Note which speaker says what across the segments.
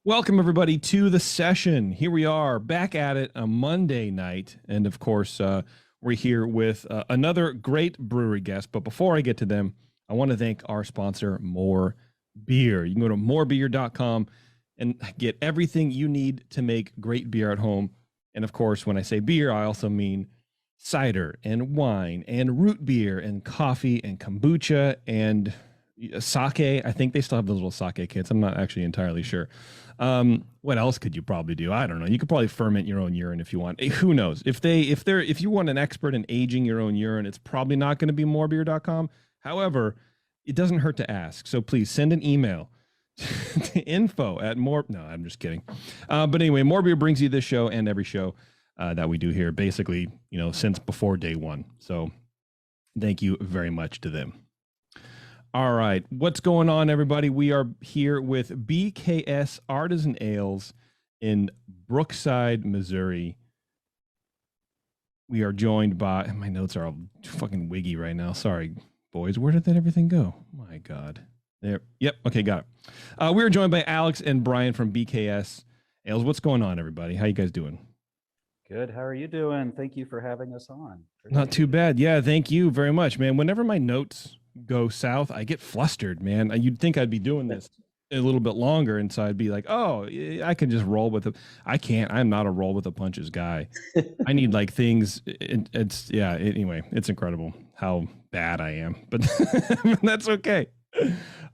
Speaker 1: Welcome, everybody, to the session. Here we are back at it, a Monday night. And of course, we're here with another great brewery guest. But before I get to them, I want to thank our sponsor, More Beer. You can go to morebeer.com and get everything you need to make great beer at home. And of course, when I say beer, I also mean cider and wine and root beer and coffee and kombucha and sake. I think they still have those little sake kits. I'm not actually entirely sure. What else could you probably do? I don't know. You could probably ferment your own urine if you want. Who knows? If you want an expert in aging your own urine, it's probably not going to be morebeer.com. However, it doesn't hurt to ask. So please send an email to info@more. No, I'm just kidding. But anyway, More Beer brings you this show and every show that we do here, basically, since before day one. So thank you very much to them. All right. What's going on, everybody? We are here with BKS Artisan Ales in Brookside, Missouri. We are joined by, my notes are all fucking wiggy right now. Sorry, boys. Where did that everything go? My God. There. Yep. Okay, got it. We are joined by Alex and Brian from BKS Ales. What's going on, everybody? How you guys doing?
Speaker 2: Good. How are you doing? Thank you for having us on.
Speaker 1: Not too bad. Yeah, thank you very much, man. Whenever my notes go south, I get flustered, man. You'd think I'd be doing this a little bit longer, and so I'd be like, oh, I can just roll with it. I can't. I'm not a roll with the punches guy. I need like things. Anyway, it's incredible how bad I am, but that's okay.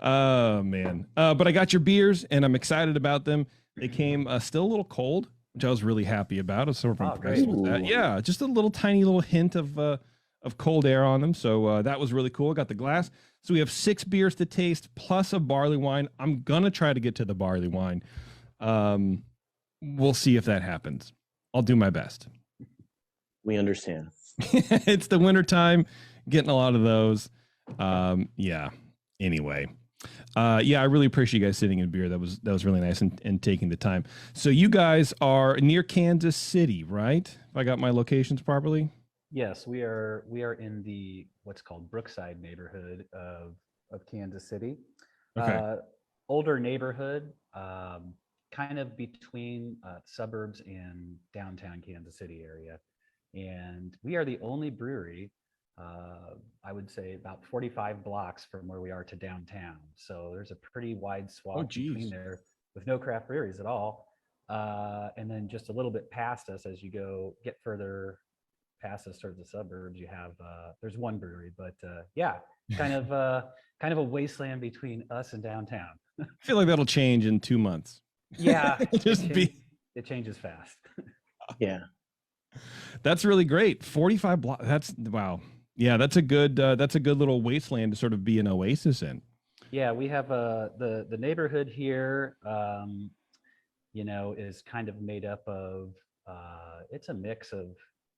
Speaker 1: Man. But I got your beers, and I'm excited about them. They came still a little cold, which I was really happy about. I was sort of impressed with that. Yeah, just a little tiny little hint of cold air on them. So that was really cool. Got the glass. So we have 6 beers to taste plus a barley wine. I'm going to try to get to the barley wine. We'll see if that happens. I'll do my best.
Speaker 3: We understand.
Speaker 1: It's the winter time, getting a lot of those. Yeah. Anyway. I really appreciate you guys sitting in beer. That was really nice and taking the time. So you guys are near Kansas City, right? If I got my locations properly?
Speaker 2: Yes, we are in the what's called Brookside neighborhood of Kansas City.
Speaker 1: Okay.
Speaker 2: Older neighborhood, kind of between suburbs and downtown Kansas City area. And we are the only brewery, I would say about 45 blocks from where we are to downtown. So there's a pretty wide swath between there with no craft breweries at all. And then just a little bit past us, as you get further past us towards the suburbs, you have there's one brewery, but kind of a wasteland between us and downtown.
Speaker 1: I feel like that'll change in 2 months.
Speaker 2: Yeah, it changes fast.
Speaker 3: Yeah,
Speaker 1: that's really great. 45 blocks. That's wow. Yeah, that's a good little wasteland to sort of be an oasis in.
Speaker 2: Yeah, we have the neighborhood here. Is kind of made up of it's a mix of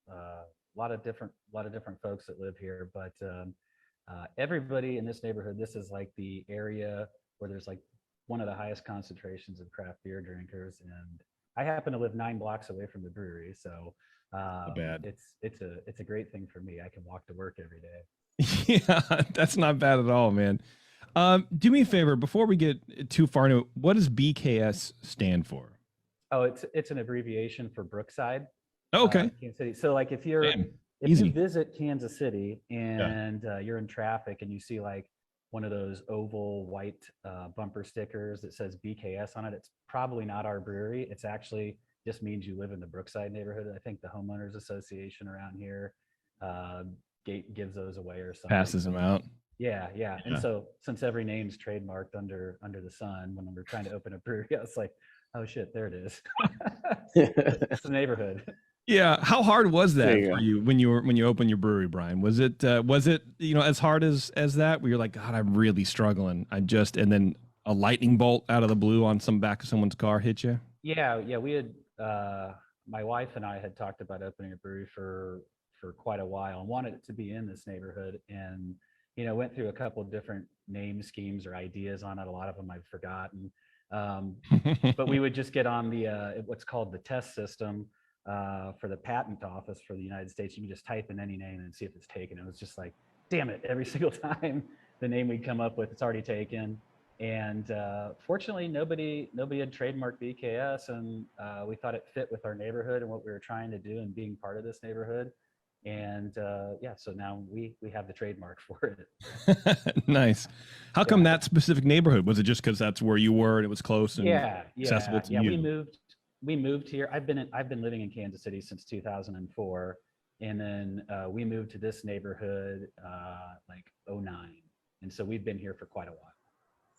Speaker 2: a lot of different folks that live here, but everybody in this neighborhood, this is like the area where there's like one of the highest concentrations of craft beer drinkers, and I happen to live 9 blocks away from the brewery, so it's a great thing for me. I can walk to work every day.
Speaker 1: Yeah, that's not bad at all, man. Do me a favor before we get too far into it. What does BKS stand for?
Speaker 2: Oh, it's an abbreviation for Brookside.
Speaker 1: Oh, okay.
Speaker 2: Kansas City. So like if you visit Kansas City and you're in traffic and you see like one of those oval white bumper stickers that says BKS on it, it's probably not our brewery. It's actually just means you live in the Brookside neighborhood. I think the homeowners association around here gives those away or something.
Speaker 1: Passes them out.
Speaker 2: Yeah. And so since every name's trademarked under the sun, when we're trying to open a brewery, I was like, oh shit, there it is. It's the neighborhood.
Speaker 1: Yeah. How hard was that for you when you opened your brewery, Brian? Was it as hard as that where you're like, God, I'm really struggling. And then a lightning bolt out of the blue on back of someone's car hit you?
Speaker 2: Yeah. We had my wife and I had talked about opening a brewery for quite a while and wanted it to be in this neighborhood, and went through a couple of different name schemes or ideas on it. A lot of them I've forgotten. But we would just get on the what's called the test system for the patent office for the United States. You can just type in any name and see if it's taken. It was just like, damn it, every single time the name we'd come up with, it's already taken. And fortunately, nobody had trademarked BKS, and we thought it fit with our neighborhood and what we were trying to do and being part of this neighborhood. And yeah, so now we have the trademark for it.
Speaker 1: Nice. How come that specific neighborhood? Was it just because that's where you were and it was close and accessible to you?
Speaker 2: We moved here. I've been living in Kansas City since 2004, and then we moved to this neighborhood like '09, and so we've been here for quite a while.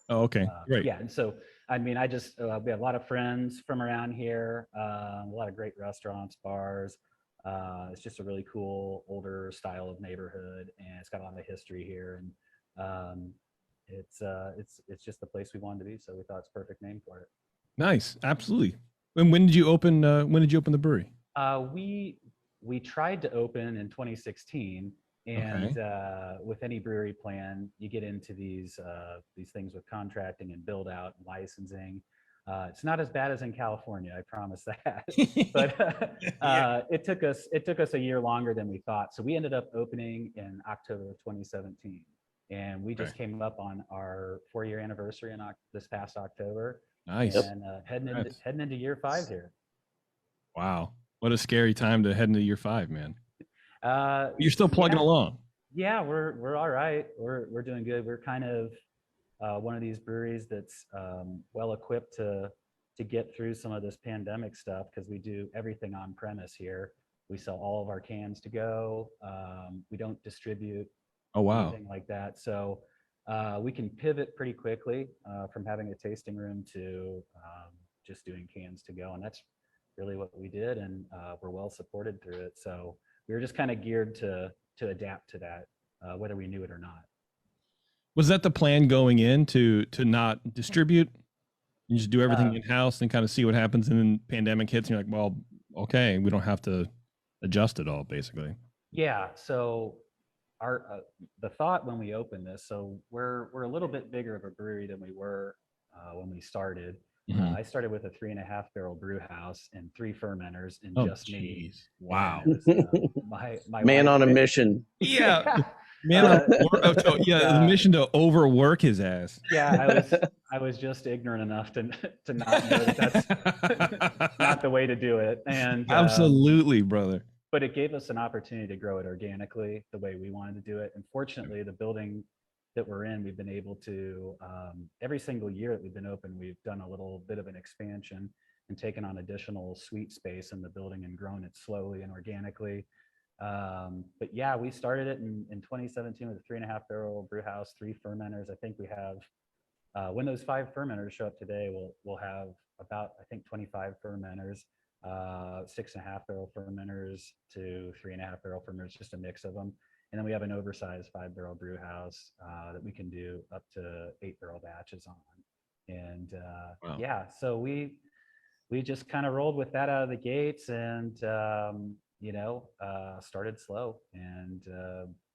Speaker 1: Oh, okay, great.
Speaker 2: Yeah, and so I mean, I just we have a lot of friends from around here, a lot of great restaurants, bars. It's just a really cool older style of neighborhood, and it's got a lot of history here, and it's just the place we wanted to be. So we thought it's a perfect name for it.
Speaker 1: Nice, absolutely. And when did you open? When did you open the brewery?
Speaker 2: We tried to open in 2016. And with any brewery plan, you get into these things with contracting and build out and licensing. It's not as bad as in California, I promise that. But it took us a year longer than we thought. So we ended up opening in October of 2017, and we just came up on our 4-year anniversary in this past October.
Speaker 1: Nice.
Speaker 2: And heading into year 5 here.
Speaker 1: Wow, what a scary time to head into year 5, man. You're still plugging along.
Speaker 2: Yeah, we're all right. We're doing good. We're kind of one of these breweries that's well equipped to get through some of this pandemic stuff, because we do everything on premise here. We sell all of our cans to go. We don't distribute anything like that. So we can pivot pretty quickly from having a tasting room to just doing cans to go. And that's really what we did. And we're well supported through it. So we were just kind of geared to adapt to that, whether we knew it or not.
Speaker 1: Was that the plan going in to not distribute? You just do everything in-house and kind of see what happens, and then pandemic hits and you're like, well, okay, we don't have to adjust it all, basically.
Speaker 2: Yeah, so our the thought when we opened this, so we're a little bit bigger of a brewery than we were when we started. I started with a 3.5 barrel brew house and 3 fermenters and just me.
Speaker 1: Wow.
Speaker 2: My
Speaker 3: man on a mission.
Speaker 1: Yeah. Man on the mission to overwork his ass.
Speaker 2: Yeah, I was just ignorant enough to not know that's not the way to do it. And
Speaker 1: absolutely, brother.
Speaker 2: But it gave us an opportunity to grow it organically the way we wanted to do it. And fortunately, the building that we're in, we've been able to, every single year that we've been open, we've done a little bit of an expansion and taken on additional suite space in the building and grown it slowly and organically. But yeah, we started it in 2017 with a 3.5 barrel brew house, 3 fermenters. I think we have, when those 5 fermenters show up today, we'll have about, I think, 25 fermenters, 6.5 barrel fermenters to 3.5 barrel fermenters, just a mix of them. And then we have an oversized 5 barrel brew house that we can do up to 8 barrel batches on. And yeah, so we just kind of rolled with that out of the gates, and started slow, and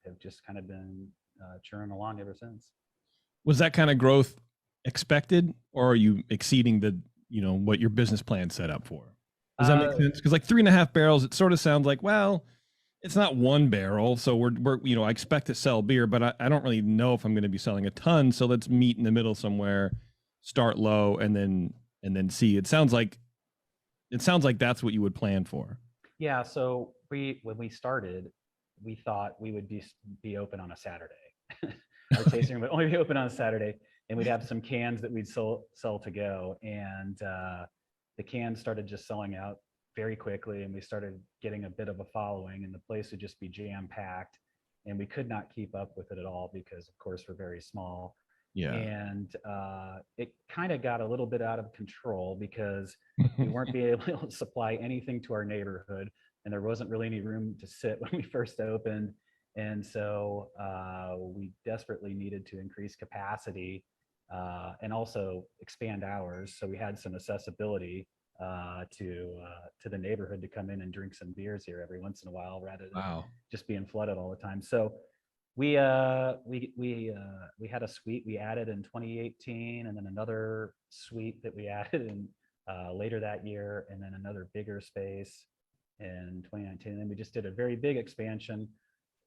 Speaker 2: have just kind of been churning along ever since.
Speaker 1: Was that kind of growth expected, or are you exceeding the what your business plan set up for? Does that make sense? Because like 3.5 barrels, it sort of sounds like, well, it's not 1 barrel, so we're I expect to sell beer, but I don't really know if I'm going to be selling a ton. So let's meet in the middle somewhere, start low, and then see. It sounds like that's what you would plan for.
Speaker 2: Yeah. So when we started, we thought we would be open on a Saturday. Our tasting room would only be open on a Saturday, and we'd have some cans that we'd sell to go, and the cans started just selling out very quickly, and we started getting a bit of a following, and the place would just be jam packed, and we could not keep up with it at all because, of course, we're very small. Yeah. And it kind of got a little bit out of control because we weren't being able to supply anything to our neighborhood, and there wasn't really any room to sit when we first opened. And so we desperately needed to increase capacity and also expand hours. So we had some accessibility to the neighborhood to come in and drink some beers here every once in a while, rather than just being flooded all the time. So we had a suite we added in 2018, and then another suite that we added in later that year, and then another bigger space in 2019. And then we just did a very big expansion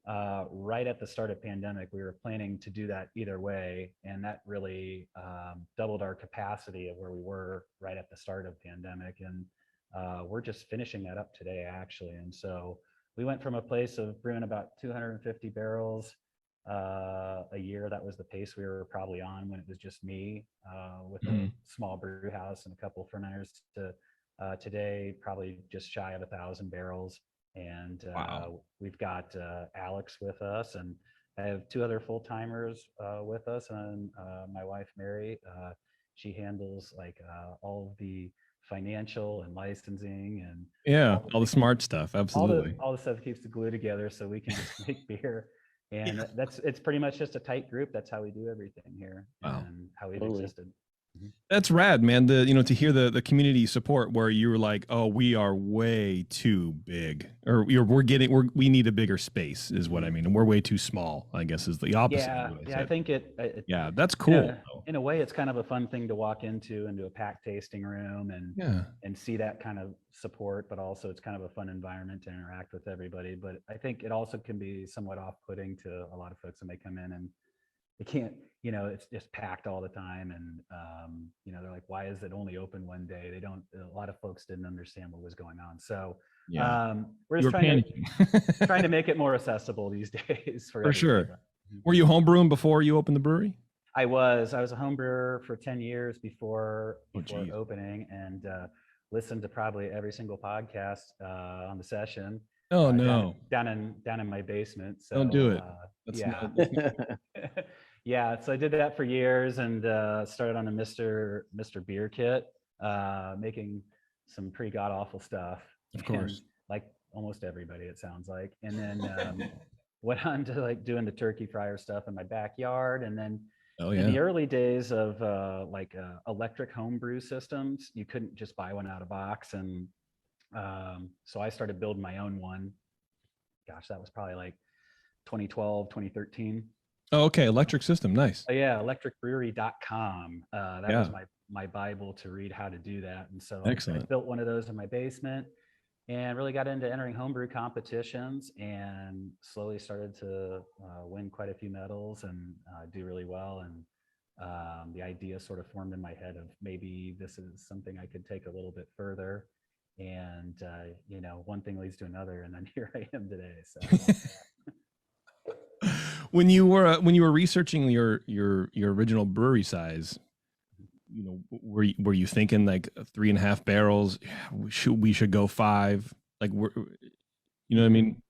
Speaker 2: right at the start of pandemic, we were planning to do that either way. And that really doubled our capacity of where we were right at the start of pandemic. And we're just finishing that up today, actually. And so we went from a place of brewing about 250 barrels a year. That was the pace we were probably on when it was just me with a small brew house and a couple of fermenters to today, probably just shy of 1,000 barrels. And we've got Alex with us, and I have 2 other full timers with us, and my wife Mary. She handles like all of the financial and licensing and
Speaker 1: all the smart stuff. Absolutely,
Speaker 2: all the stuff that keeps the glue together, so we can just make beer. And it's pretty much just a tight group. That's how we do everything here, and how we've existed.
Speaker 1: That's rad, man. To hear the community support where you're like, oh, we are way too big, or we need a bigger space is what I mean. And we're way too small, I guess is the opposite.
Speaker 2: Yeah. I think
Speaker 1: that's cool.
Speaker 2: In a way, it's kind of a fun thing to walk into a packed tasting room and see that kind of support, but also it's kind of a fun environment to interact with everybody. But I think it also can be somewhat off-putting to a lot of folks when they come in and they can't, it's just packed all the time. And, they're like, why is it only open one day? A lot of folks didn't understand what was going on. So we're just trying to make it more accessible these days. For
Speaker 1: sure. Were you homebrewing before you opened the brewery?
Speaker 2: I was a home brewer for 10 years before opening, and listened to probably every single podcast on the session.
Speaker 1: Oh no!
Speaker 2: Down in my basement. So
Speaker 1: don't do it.
Speaker 2: Yeah, so I did that for years, and started on a Mr. Beer kit, making some pretty god awful stuff.
Speaker 1: Of course,
Speaker 2: like almost everybody, it sounds like. And then went on to like doing the turkey fryer stuff in my backyard, and then. In the early days of electric homebrew systems, you couldn't just buy one out of box, and so I started building my own one. Gosh, that was probably like 2012, 2013.
Speaker 1: Oh, okay. Electric system. Nice.
Speaker 2: Oh, yeah. Electricbrewery.com. That was my Bible to read how to do that. And so I built one of those in my basement and really got into entering homebrew competitions and slowly started to win quite a few medals and do really well. And the idea sort of formed in my head of maybe this is something I could take a little bit further. And one thing leads to another, and then here I am today. So
Speaker 1: when you were researching your original brewery size, were you thinking like 3.5 barrels? We should go 5? Like, you know what I mean?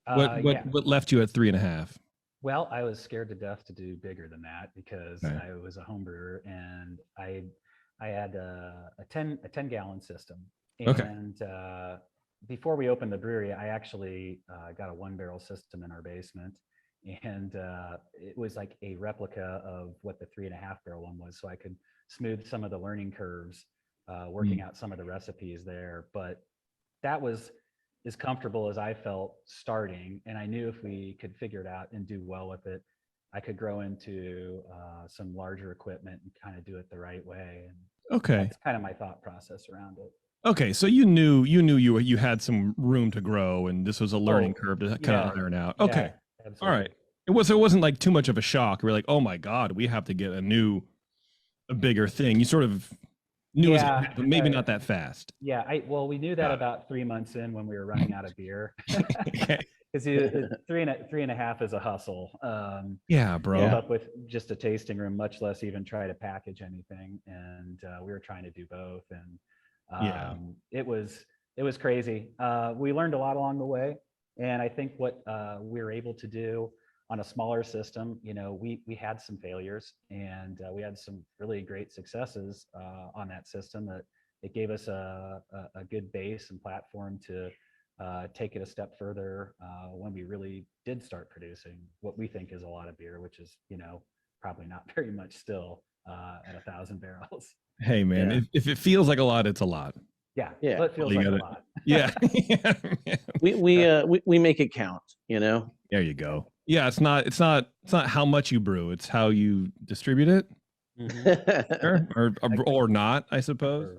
Speaker 1: What left you at 3.5?
Speaker 2: Well, I was scared to death to do bigger than that because I was a home brewer, and I had a 10 gallon system. And before we opened the brewery, I actually got a 1 barrel system in our basement, and it was like a replica of what the 3.5 barrel one was. So I could smooth some of the learning curves, working out some of the recipes there. But that was as comfortable as I felt starting. And I knew if we could figure it out and do well with it, I could grow into some larger equipment and kind of do it the right way. And that's kind of my thought process around it.
Speaker 1: Okay, so you knew you had some room to grow, and this was a learning curve to kind of iron out. Okay, all right. It wasn't like too much of a shock. We were like, oh my God, we have to get a bigger thing. You sort of knew, but maybe not that fast.
Speaker 2: Yeah, we knew that about 3 months in when we were running out of beer. Because 3.5 is a hustle.
Speaker 1: Yeah, bro.
Speaker 2: Build up with just a tasting room, much less even try to package anything. And we were trying to do both, and it was crazy. We learned a lot along the way, and I think what we were able to do on a smaller system, we had some failures, and we had some really great successes on that system. That it gave us a good base and platform to take it a step further when we really did start producing what we think is a lot of beer, which is probably not very much still at 1,000 barrels.
Speaker 1: Hey man, if it feels like a lot, it's a lot.
Speaker 2: Yeah. Well, it feels like a lot.
Speaker 1: Yeah.
Speaker 3: we make it count,
Speaker 1: There you go. Yeah, it's not how much you brew, it's how you distribute it. Mm-hmm. or not, I suppose.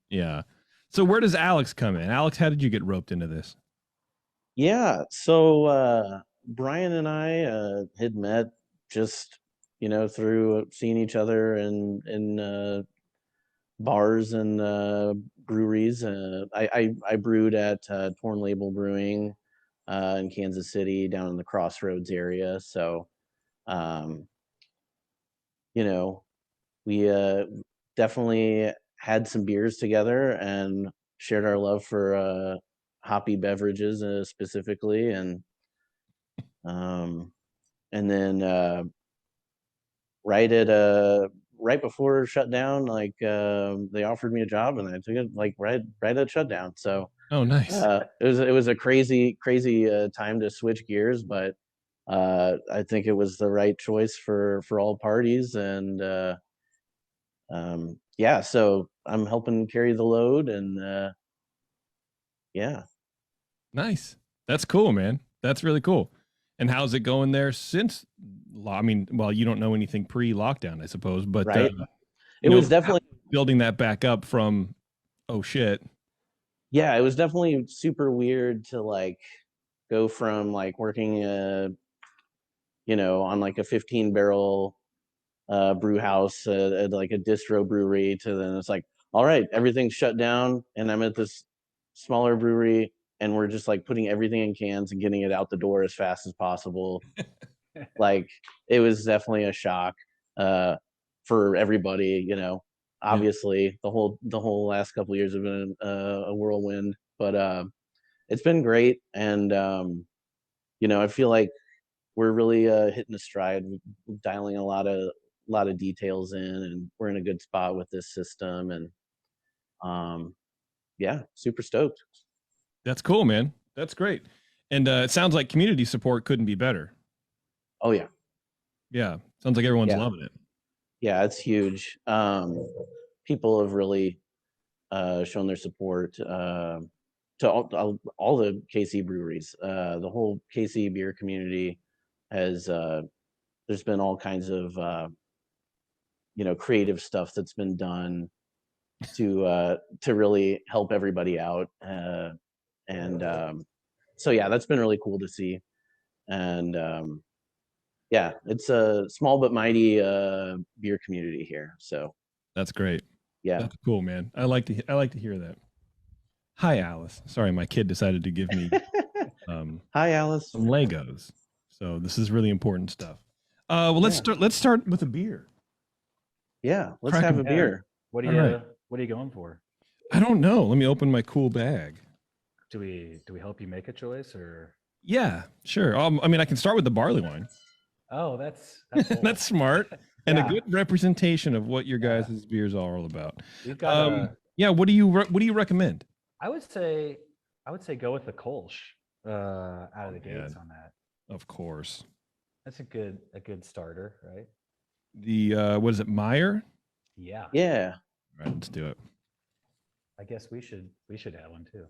Speaker 1: Yeah. So where does Alex come in? Alex, how did you get roped into this?
Speaker 3: Yeah. So Brian and I had met just, through seeing each other in bars and breweries. I brewed at Torn Label Brewing in Kansas City, down in the Crossroads area. So, um, we definitely had some beers together and shared our love for hoppy beverages specifically, um, and then right before Shutdown, like they offered me a job and I took it like right at Shutdown. So
Speaker 1: Oh, nice.
Speaker 3: it was a crazy time to switch gears, but I think it was the right choice for all parties. And yeah, so I'm helping carry the load, and yeah.
Speaker 1: Nice. That's cool, man. That's really cool. And how's it going there since? I mean, well, you don't know anything pre-lockdown, I suppose, but
Speaker 3: Right. It was definitely
Speaker 1: building that back up from, oh shit.
Speaker 3: Yeah, it was definitely super weird to like go from like working on like a 15-barrel brew house at like a distro brewery, to then it's like, all right, everything's shut down and I'm at this smaller brewery and we're just like putting everything in cans and getting it out the door as fast as possible. Like, it was definitely a shock for everybody. Obviously the whole last couple of years have been a whirlwind, but it's been great. And I feel like we're really hitting a stride, dialing a lot of details in, and we're in a good spot with this system. And yeah, super stoked.
Speaker 1: That's cool, man. That's great. And it sounds like community support couldn't be better.
Speaker 3: Oh yeah.
Speaker 1: Yeah. Sounds like everyone's loving it.
Speaker 3: Yeah, it's huge. People have really shown their support to all the KC breweries. The whole KC beer community has there's been all kinds of creative stuff that's been done to really help everybody out. And so yeah, that's been really cool to see. And yeah, it's a small but mighty beer community here. So
Speaker 1: that's great.
Speaker 3: Yeah,
Speaker 1: that's cool, man. I like to hear that. Hi, Alice. Sorry, my kid decided to give me
Speaker 3: hi, Alice.
Speaker 1: some Legos. So this is really important stuff. Well, let's start with a beer.
Speaker 3: Yeah, let's have a beer.
Speaker 2: What are you going for?
Speaker 1: I don't know. Let me open my cool bag.
Speaker 2: Do we help you make a choice, or?
Speaker 1: Yeah, sure. I mean, I can start with the barley wine.
Speaker 2: Oh, that's cool.
Speaker 1: That's smart and a good representation of what your guys' beers are all about.
Speaker 2: We've got
Speaker 1: yeah. What do you recommend?
Speaker 2: I would say go with the Kolsch out of the gates on that.
Speaker 1: Of course.
Speaker 2: That's a good starter, right?
Speaker 1: The what is it, Meyer?
Speaker 2: Yeah.
Speaker 3: Yeah.
Speaker 1: All right, let's do it.
Speaker 2: I guess we should have one too.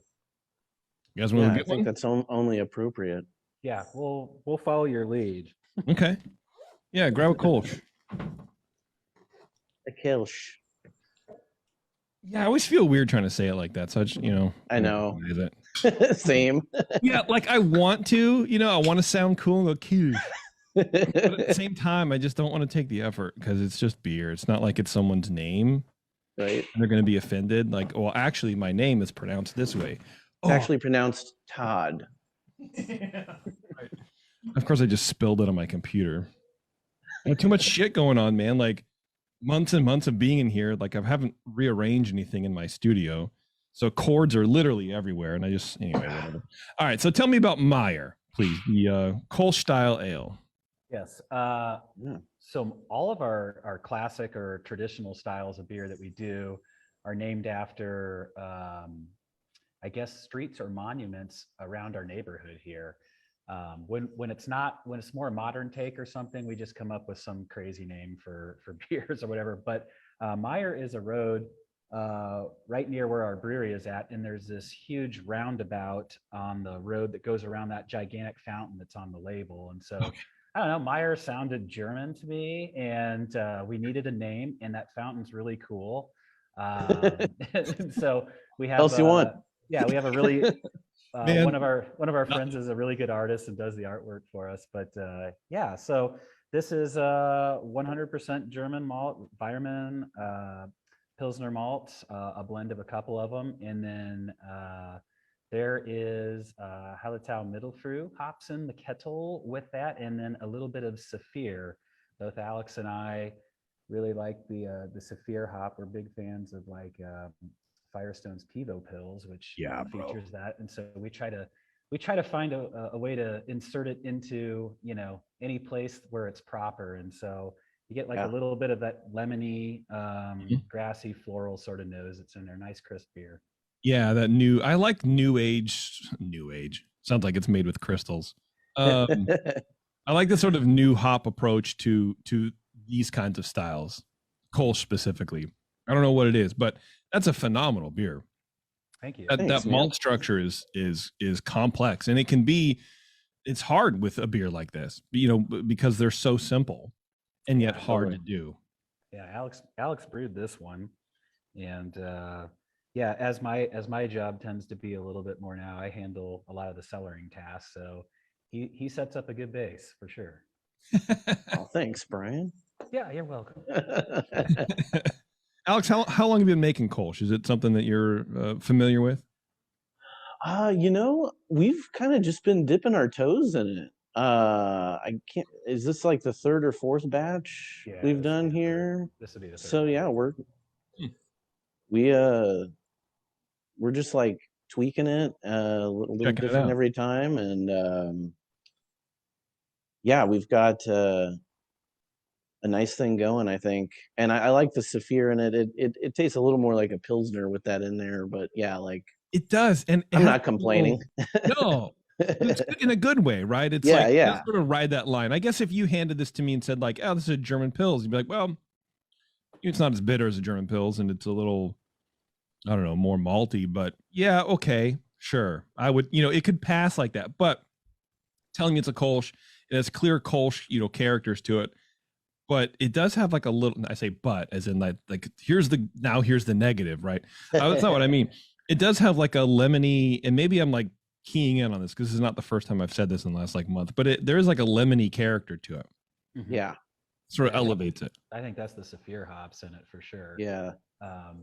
Speaker 1: You guys want to get one?
Speaker 3: I think that's only appropriate.
Speaker 2: Yeah, we'll follow your lead.
Speaker 1: Okay. Yeah, grab a Kolsch.
Speaker 3: A Kolsch.
Speaker 1: Yeah, I always feel weird trying to say it like that. So
Speaker 3: I know.
Speaker 1: Is it?
Speaker 3: Same.
Speaker 1: Yeah, like I want to, I want to sound cool and go cute. But at the same time, I just don't want to take the effort because it's just beer. It's not like it's someone's name.
Speaker 3: Right.
Speaker 1: And they're going to be offended. Like, well, actually, my name is pronounced this way.
Speaker 3: It's actually pronounced Todd.
Speaker 1: Yeah. Right. Of course, I just spilled it on my computer. I have too much shit going on, man. Like months and months of being in here. Like I haven't rearranged anything in my studio. So cords are literally everywhere. And anyway, whatever. All right. So tell me about Meyer, please. The Kolsch style ale.
Speaker 2: Yes. So all of our classic or traditional styles of beer that we do are named after, I guess, streets or monuments around our neighborhood here. When it's more a modern take or something, we just come up with some crazy name for beers or whatever. But Meyer is a road right near where our brewery is at, and there's this huge roundabout on the road that goes around that gigantic fountain that's on the label. And so I don't know, Meyer sounded German to me, and we needed a name, and that fountain's really cool. So we have
Speaker 3: else you want?
Speaker 2: Yeah, we have a really
Speaker 1: Man,
Speaker 2: one of our
Speaker 1: not-
Speaker 2: friends is a really good artist and does the artwork for us. But yeah, so this is 100% German malt, Bayerman Pilsner malt, a blend of a couple of them, and then there is Hallertau Mittelfrüh hops in the kettle with that, and then a little bit of Saphir. Both Alex and I really like the Saphir hop. We're big fans of like Firestone's Pivo Pills, which
Speaker 1: Yeah, bro.
Speaker 2: features that, and so we try to find a way to insert it into any place where it's proper, and so you get like
Speaker 3: Yeah.
Speaker 2: a little bit of that lemony,
Speaker 1: Mhm.
Speaker 2: grassy, floral sort of nose. It's in there, nice crisp beer.
Speaker 1: Yeah, I like new age. Sounds like it's made with crystals. Um, I like this sort of new hop approach to these kinds of styles, Kolsch specifically. I don't know what it is, but that's a phenomenal beer.
Speaker 2: Thank you.
Speaker 1: That
Speaker 3: Thanks, man.
Speaker 1: malt structure is complex, and it's hard with a beer like this, because they're so simple and yet
Speaker 2: Yeah,
Speaker 1: hard to
Speaker 3: totally.
Speaker 1: do.
Speaker 2: Yeah, Alex brewed this one, and yeah, as my job tends to be a little bit more now, I handle a lot of the cellaring tasks, so he sets up a good base for sure.
Speaker 3: Oh, thanks, Brian.
Speaker 2: Yeah, you're welcome.
Speaker 1: Alex, how long have you been making Kolsch? Is it something that you're familiar with?
Speaker 3: We've kind of just been dipping our toes in it. I can't. Is this like the third or fourth batch
Speaker 2: Yeah,
Speaker 3: we've
Speaker 2: this would
Speaker 3: done
Speaker 2: be the third.
Speaker 3: here?
Speaker 2: This would be the third.
Speaker 3: So
Speaker 2: one.
Speaker 3: yeah,
Speaker 1: Hmm.
Speaker 3: we're just like tweaking it a little
Speaker 1: Checking it
Speaker 3: different
Speaker 1: out.
Speaker 3: every time, and yeah, we've got a nice thing going, I think. And I like the Saphir in it. It tastes a little more like a Pilsner with that in there, but yeah, like
Speaker 1: It does, and it
Speaker 3: I'm
Speaker 1: has
Speaker 3: not
Speaker 1: a little-
Speaker 3: complaining.
Speaker 1: No, it's good in a good way, right? It's
Speaker 3: Yeah,
Speaker 1: like
Speaker 3: yeah.
Speaker 1: just sort of ride that line. I guess if you handed this to me and said like, "Oh, this is a German Pils," you'd be like, "Well, it's not as bitter as a German Pils, and it's a little, I don't know, more malty." But yeah, okay, sure, I would, it could pass like that. But telling me it's a Kolsch, it has clear Kolsch, characters to it. But it does have like a little. I say but as in like here's the negative, right? That's not what I mean. It does have like a lemony, and maybe I'm like keying in on this because this is not the first time I've said this in the last like month. But there is like a lemony character to it.
Speaker 2: Mhm.
Speaker 3: Yeah,
Speaker 1: Sort of
Speaker 2: Yeah, I think-
Speaker 1: elevates it.
Speaker 2: I think that's the Saphir hops in it for sure.
Speaker 3: yeah.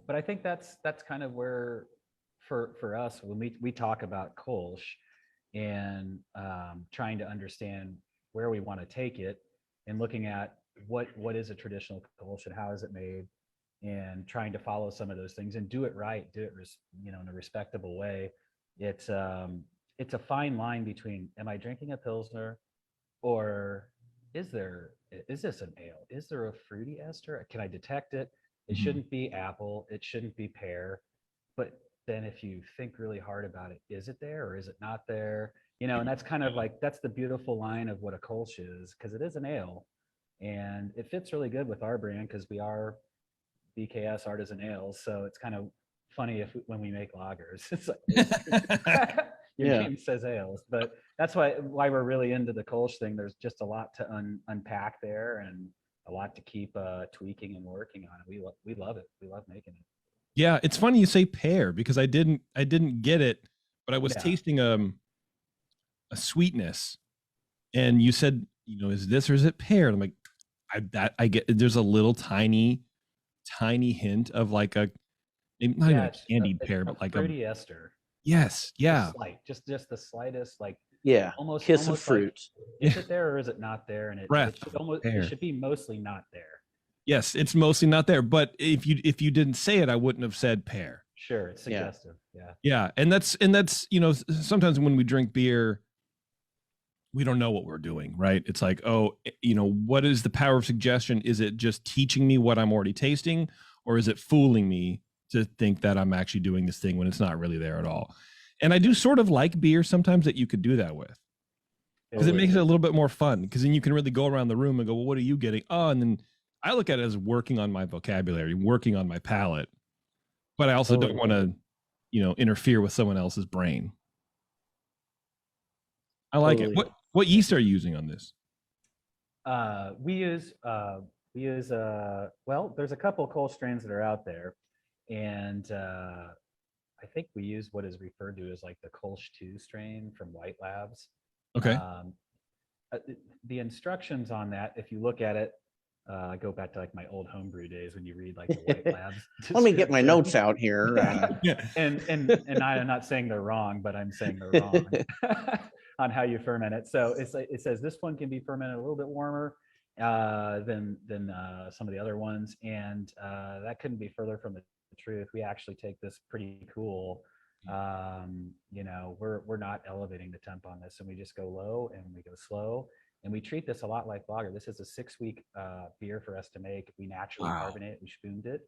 Speaker 2: But I think that's kind of where for us when we talk about Kolsch and trying to understand where we want to take it and looking at what is a traditional Kolsch and how is it made and trying to follow some of those things and do it right, do it in a respectable way. It's a fine line between am I drinking a Pilsner or is this an ale? Is there a fruity ester? Can I detect it? It
Speaker 1: Mhm.
Speaker 2: shouldn't be apple. It shouldn't be pear. But then if you think really hard about it, is it there or is it not there? And that's kind of like, that's the beautiful line of what a Kolsch is, because it is an ale. And it fits really good with our brand because we are BKS Artisan Ales. So it's kind of funny when we make lagers. It's like, your
Speaker 3: Yeah.
Speaker 2: name says ales, but that's why we're really into the Kolsch thing. There's just a lot to unpack there and a lot to keep tweaking and working on it. We love it. We love making it.
Speaker 1: Yeah, it's funny you say pear because I didn't get it, but I was
Speaker 2: Yeah.
Speaker 1: tasting a sweetness, and you said, is this or is it pear? And I'm like, I get. There's a little tiny hint of like a not even a
Speaker 2: It's
Speaker 1: candied
Speaker 2: it's
Speaker 1: pear,
Speaker 2: a
Speaker 1: but like
Speaker 2: fruity ester.
Speaker 1: yes, yeah,
Speaker 2: Slight, just the slightest, like
Speaker 3: Yeah.
Speaker 2: almost
Speaker 3: Kiss of
Speaker 2: almost like,
Speaker 3: fruit.
Speaker 2: is it there or is it not there? And
Speaker 1: Breath
Speaker 2: it should
Speaker 1: of
Speaker 2: almost
Speaker 1: pear.
Speaker 2: it should be mostly not there.
Speaker 1: Yes, it's mostly not there. But if you didn't say it, I wouldn't have said pear.
Speaker 2: Sure, it's
Speaker 3: Yeah.
Speaker 2: suggestive. Yeah.
Speaker 1: Yeah, and that's sometimes when we drink beer, we don't know what we're doing, right? It's like, oh, what is the power of suggestion? Is it just teaching me what I'm already tasting, or is it fooling me to think that I'm actually doing this thing when it's not really there at all? And I do sort of like beer sometimes that you could do that with, because it makes it a little bit more fun, because then you can really go around the room and go, well, what are you getting? Oh, and then I look at it as working on my vocabulary, working on my palate, but I also don't want to, interfere with someone else's brain. I like it.
Speaker 3: Totally.
Speaker 1: What yeast are you using on this?
Speaker 2: We use well, there's a couple Kolsch strains that are out there, and I think we use what is referred to as like the Kolsch 2 strain from White Labs.
Speaker 1: Okay.
Speaker 2: The instructions on that, if you look at it, I go back to like my old homebrew days when you read like the White Labs.
Speaker 3: Let me get my
Speaker 2: description.
Speaker 3: notes out here.
Speaker 1: Yeah.
Speaker 2: And I'm not saying they're wrong, but I'm saying they're wrong on how you ferment it. So it says this one can be fermented a little bit warmer than some of the other ones, and that couldn't be further from the truth. We actually take this pretty cool. We're not elevating the temp on this, and we just go low and we go slow. And we treat this a lot like lager. This is a 6-week beer for us to make. We naturally carbonate it. We spooned it.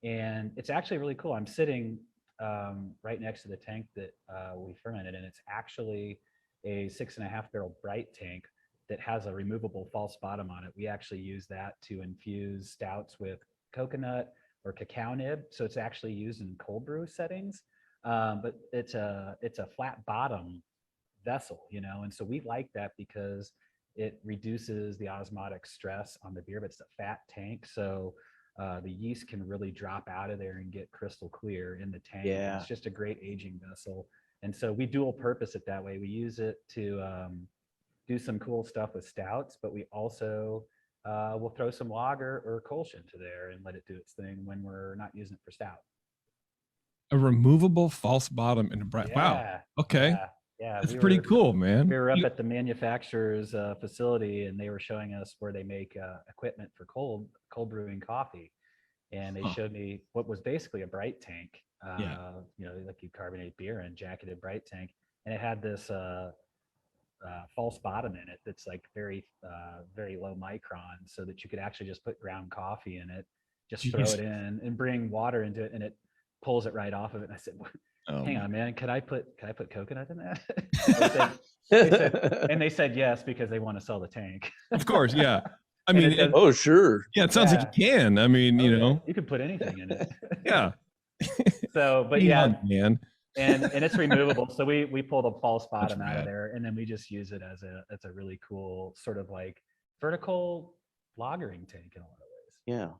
Speaker 2: And it's actually really cool. I'm sitting right next to the tank that we fermented, and it's actually a 6.5 barrel bright tank that has a removable false bottom on it. We actually use that to infuse stouts with coconut or cacao nib. So it's actually used in cold brew settings. But it's a flat bottom vessel, and so we like that because it reduces the osmotic stress on the beer, but it's a fat tank. So the yeast can really drop out of there and get crystal clear in the tank.
Speaker 3: Yeah.
Speaker 2: It's just a great aging vessel. And so we dual purpose it that way. We use it to do some cool stuff with stouts, but we also will throw some lager or Kolsch into there and let it do its thing when we're not using it for stout.
Speaker 1: A removable false bottom and a bright.
Speaker 2: Yeah,
Speaker 1: wow. Okay.
Speaker 2: Yeah,
Speaker 1: that's pretty cool, man.
Speaker 2: We were up at the manufacturer's facility, and they were showing us where they make equipment for cold brewing coffee, and they showed me what was basically a bright tank. Like you carbonate beer in, jacketed bright tank, and it had this false bottom in it that's like very low micron, so that you could actually just put ground coffee in it, just throw it in, and bring water into it, and it pulls it right off of it. And I said, hang on, man, could I put coconut in that? they said yes, because they want to sell the tank.
Speaker 1: Of course, yeah. I mean,
Speaker 3: oh sure.
Speaker 1: Yeah, it sounds like you can. I mean, you
Speaker 2: could put anything in it.
Speaker 1: Yeah.
Speaker 2: So, but
Speaker 1: man.
Speaker 2: and it's removable. So we pull the false bottom out of there, and then we just use it as a really cool sort of like vertical lagering tank in a lot of ways.
Speaker 3: Yeah.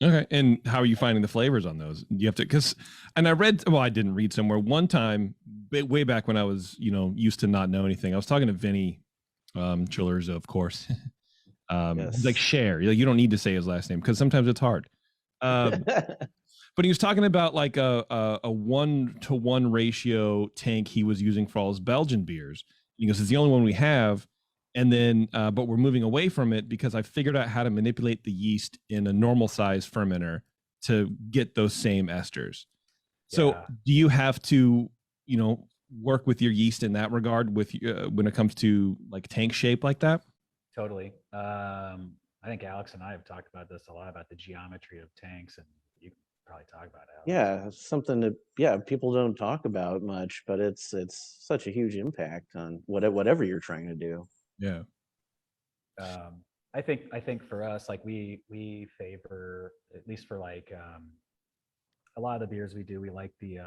Speaker 1: Okay. And how are you finding the flavors on those? You have to, I didn't read somewhere one time, way back when I was, used to not know anything. I was talking to Vinny Chillers, of course. He's like, share. You don't need to say his last name because sometimes it's hard. But he was talking about like a 1-to-1 ratio tank he was using for all his Belgian beers. He goes, it's the only one we have. And then, but we're moving away from it because I figured out how to manipulate the yeast in a normal size fermenter to get those same esters. So do you have to, work with your yeast in that regard with when it comes to like tank shape like that?
Speaker 2: Totally. I think Alex and I have talked about this a lot, about the geometry of tanks, and you can probably talk about it, Alex.
Speaker 3: Yeah, it's something that people don't talk about much, but it's such a huge impact on whatever you're trying to do.
Speaker 1: Yeah.
Speaker 2: I think for us, like we favor, at least for like a lot of the beers we do, we like the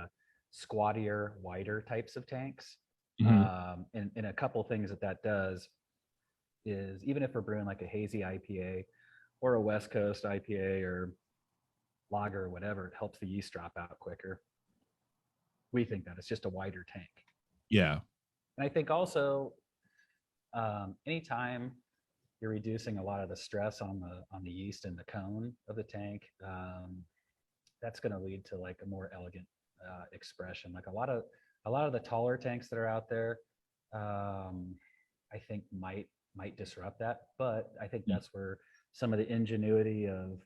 Speaker 2: squattier, wider types of tanks.
Speaker 1: Mm-hmm.
Speaker 2: And a couple things that does is, even if we're brewing like a hazy IPA or a West Coast IPA or lager or whatever, it helps the yeast drop out quicker. We think that it's just a wider tank.
Speaker 1: Yeah.
Speaker 2: And I think also, anytime you're reducing a lot of the stress on the yeast in the cone of the tank, that's going to lead to like a more elegant expression. Like a lot of the taller tanks that are out there, I think might disrupt that. But I think that's where some of the ingenuity of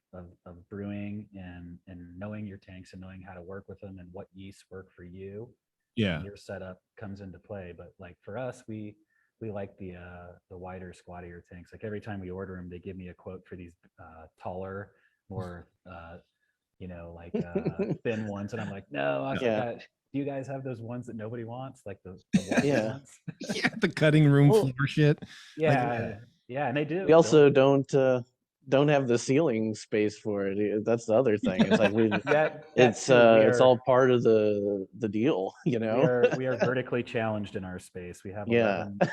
Speaker 2: brewing and knowing your tanks and knowing how to work with them and what yeasts work for you, your setup comes into play. But like for us, we like the wider, squattier tanks. Like every time we order them, they give me a quote for these taller, more thin ones, and I'm like, no, do you guys have those ones that nobody wants, like the ones?
Speaker 1: Yeah, the cutting room floor shit.
Speaker 2: Yeah, and they do.
Speaker 3: We also don't have the ceiling space for it. That's the other thing. It's like it's all part of the deal,
Speaker 2: We are vertically challenged in our space. We have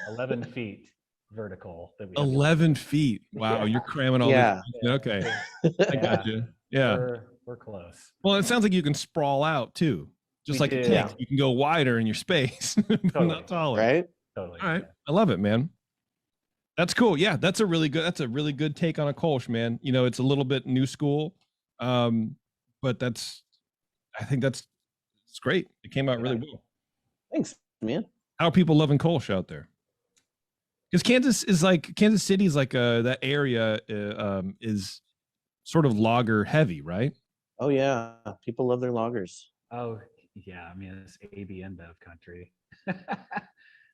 Speaker 2: 11 feet vertical. That we
Speaker 1: 11 feet. Wow, you're cramming all this. Okay, I got you. Yeah,
Speaker 2: we're close.
Speaker 1: Well, it sounds like you can sprawl out too. Just
Speaker 2: We
Speaker 1: like a
Speaker 2: do.
Speaker 1: tank, you can go wider in your space, but
Speaker 2: Totally.
Speaker 1: not taller.
Speaker 3: Right?
Speaker 2: Totally.
Speaker 1: All right,
Speaker 2: yeah.
Speaker 1: I love it, man. That's cool. Yeah, that's a really good take on a Kolsch, man. You know, it's a little bit new school, but I think it's great. It came out really well.
Speaker 3: Thanks, man.
Speaker 1: How are people loving Kolsch out there? Because Kansas City is like that area is sort of lager heavy, right?
Speaker 3: Oh yeah, people love their lagers.
Speaker 2: Oh, yeah. I mean, it's AB InBev country.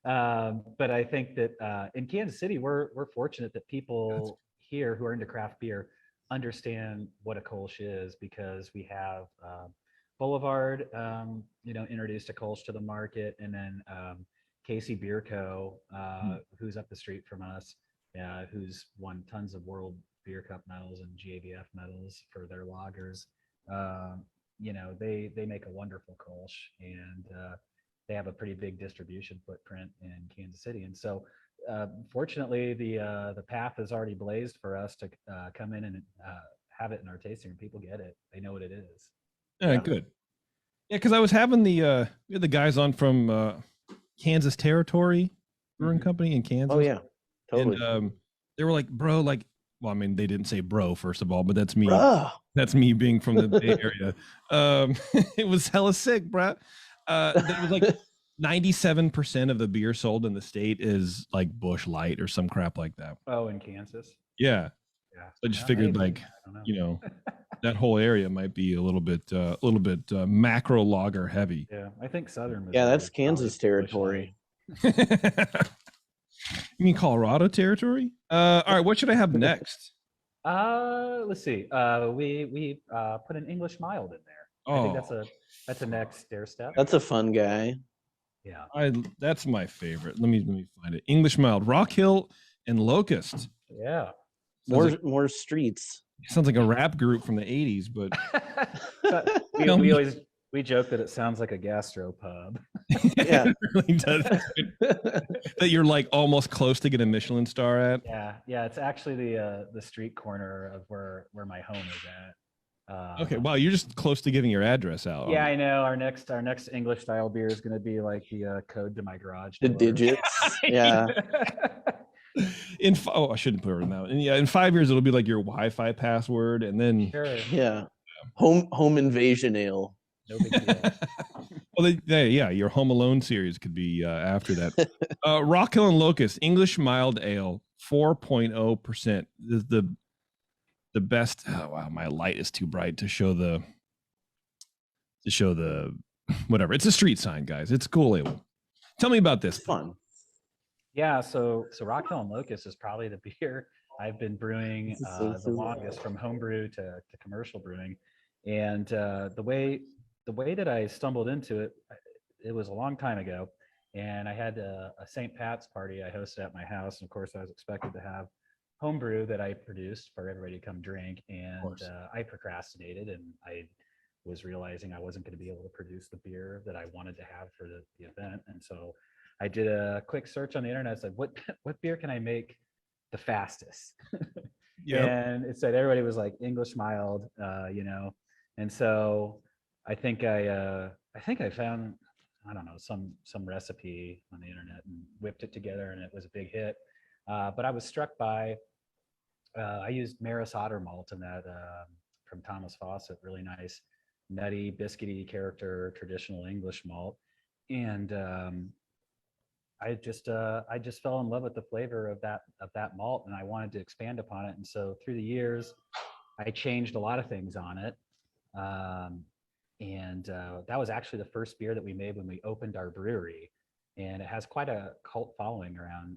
Speaker 2: But I think that in Kansas City, we're fortunate that people here who are into craft beer understand what a Kolsch is, because we have Boulevard, introduced a Kolsch to the market, and then Casey Beer Co., who's up the street from us, who's won tons of World Beer Cup medals and GABF medals for their lagers. They make a wonderful Kolsch, and they have a pretty big distribution footprint in Kansas City. And so fortunately, the path is already blazed for us to come in and have it in our tasting, and people get it. They know what it is.
Speaker 1: Yeah, good. Yeah, because I was having the guys on from Kansas Territory Brewing Company in Kansas.
Speaker 3: Oh yeah, totally.
Speaker 1: And they were like, bro, like, well, I mean, they didn't say bro, first of all, but that's me.
Speaker 3: Bruh.
Speaker 1: That's me being from the Bay Area. It was hella sick, bro. There was like 97% of the beer sold in the state is like Busch Light or some crap like that.
Speaker 2: Oh, in Kansas?
Speaker 1: Yeah.
Speaker 2: Yeah.
Speaker 1: I just figured, like, that whole area might be a little bit macro lager heavy.
Speaker 2: Yeah, I think Southern.
Speaker 3: Yeah, that's
Speaker 2: Missouri is
Speaker 3: Kansas
Speaker 2: probably Busch Light.
Speaker 3: territory.
Speaker 1: You mean Colorado territory? All right, what should I have next?
Speaker 2: Let's see. We put an English mild in there. I think that's a next stair step.
Speaker 3: That's a fun guy.
Speaker 2: Yeah.
Speaker 1: That's my favorite. Let me find it. English mild, Rockhill and Locust.
Speaker 2: Yeah.
Speaker 3: More streets.
Speaker 1: Sounds like a rap group from the 80s, but
Speaker 2: we joke that it sounds like a gastropub.
Speaker 3: Yeah.
Speaker 1: It really does. That you're like almost close to get a Michelin star at.
Speaker 2: Yeah. It's actually the street corner of where my home is at.
Speaker 1: Okay, wow, you're just close to giving your address out.
Speaker 2: Yeah, I know. Our next English style beer is going to be like the code to my garage
Speaker 3: The
Speaker 2: door.
Speaker 3: digits. Yeah.
Speaker 1: I shouldn't put it now. And yeah, in 5 years it'll be like your Wi-Fi password, and then
Speaker 2: Sure.
Speaker 3: Yeah. Home invasion ale.
Speaker 2: No big deal.
Speaker 1: well, your Home Alone series could be after that. Rockhill and Locust English mild ale, 4.0%. The best. Oh wow, my light is too bright to show the whatever. It's a street sign, guys. It's cool ale. Tell me about this.
Speaker 3: It's fun.
Speaker 2: Yeah, so Rockhill and Locust is probably the beer I've been brewing the longest, from homebrew to commercial brewing. And the way that I stumbled into it, it was a long time ago, and I had a St. Pat's party I hosted at my house, and of course I was expected to have homebrew that I produced for everybody to come drink, and I procrastinated, and I was realizing I wasn't going to be able to produce the beer that I wanted to have for the event. And so I did a quick search on the internet. I said, what beer can I make the fastest? And it said everybody was like English mild, and so I think I found, I don't know, some recipe on the internet and whipped it together, and it was a big hit. But I was struck by, I used Maris Otter malt in that from Thomas Fawcett, really nice, nutty, biscuity character, traditional English malt. And I just fell in love with the flavor of that malt, and I wanted to expand upon it. And so through the years, I changed a lot of things on it. And that was actually the first beer that we made when we opened our brewery. And it has quite a cult following around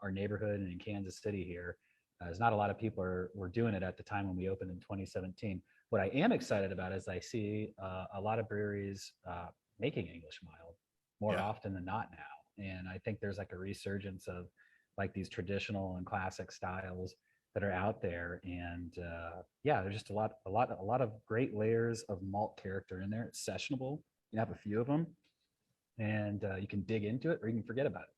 Speaker 2: our neighborhood and in Kansas City here. There's not a lot of people were doing it at the time when we opened in 2017. What I am excited about is I see a lot of breweries making English mild more often than not now. And I think there's like a resurgence of like these traditional and classic styles that are out there. And there's just a lot of great layers of malt character in there. It's sessionable. You have a few of them, and you can dig into it or you can forget about it.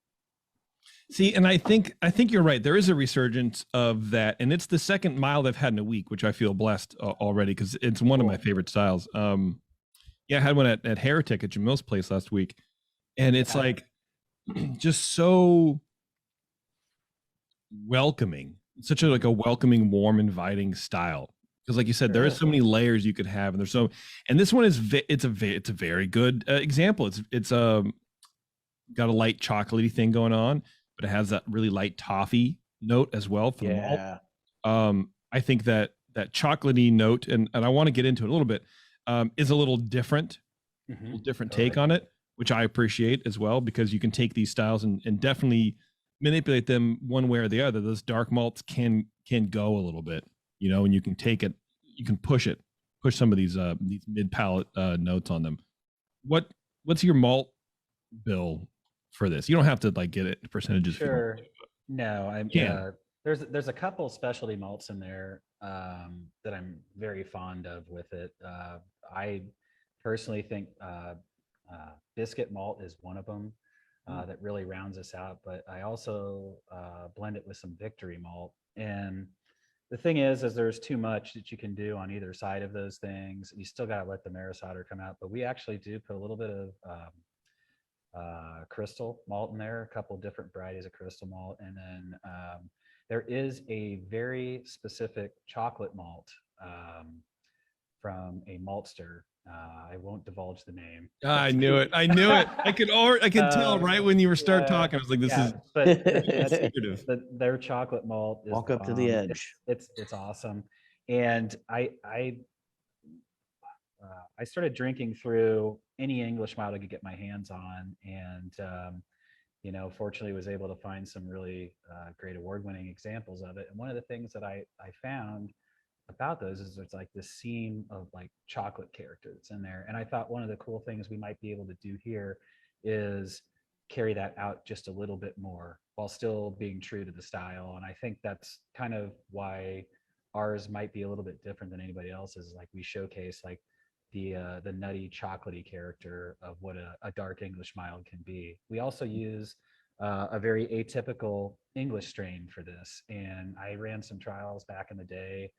Speaker 1: See, and I think you're right. There is a resurgence of that, and it's the second mild I've had in a week, which I feel blessed already, because it's one of my favorite styles. Yeah, I had one at Heretic at Jamil's place last week, and it's
Speaker 2: Yeah.
Speaker 1: like just so welcoming. It's such a like a welcoming, warm, inviting style. Because, like you said, there is so many layers you could have, and there's so. And this one is it's a very good example. It's got a light chocolatey thing going on, but it has that really light toffee note as well for the malt. I think that chocolatey note, and I want to get into it a little bit, is a little different, take on it, which I appreciate as well, because you can take these styles and definitely manipulate them one way or the other. Those dark malts can go a little bit, you know, and you can take it, you can push some of these mid palate notes on them. What's your malt bill for this? You don't have to like get it percentages.
Speaker 2: Sure. No, I'm there's a couple specialty malts in there that I'm very fond of with it. I personally think biscuit malt is one of them that really rounds us out, but I also blend it with some victory malt. And the thing is there's too much that you can do on either side of those things. You still got to let the maris otter come out, but we actually do put a little bit of crystal malt in there, a couple different varieties of crystal malt, and then there is a very specific chocolate malt from a maltster. I won't divulge the name.
Speaker 1: I knew it. I could tell right when you were talking. I was like, this is.
Speaker 2: But their chocolate malt is
Speaker 3: walk up to the edge.
Speaker 2: It's awesome, and I started drinking through any English malt I could get my hands on, and you know, fortunately was able to find some really great award-winning examples of it. And one of the things that I found about those is there's like this seam of like chocolate character that's in there. And I thought one of the cool things we might be able to do here is carry that out just a little bit more while still being true to the style. And I think that's kind of why ours might be a little bit different than anybody else's. Like we showcase like the nutty chocolatey character of what a dark English mild can be. We also use a very atypical English strain for this. And I ran some trials back in the day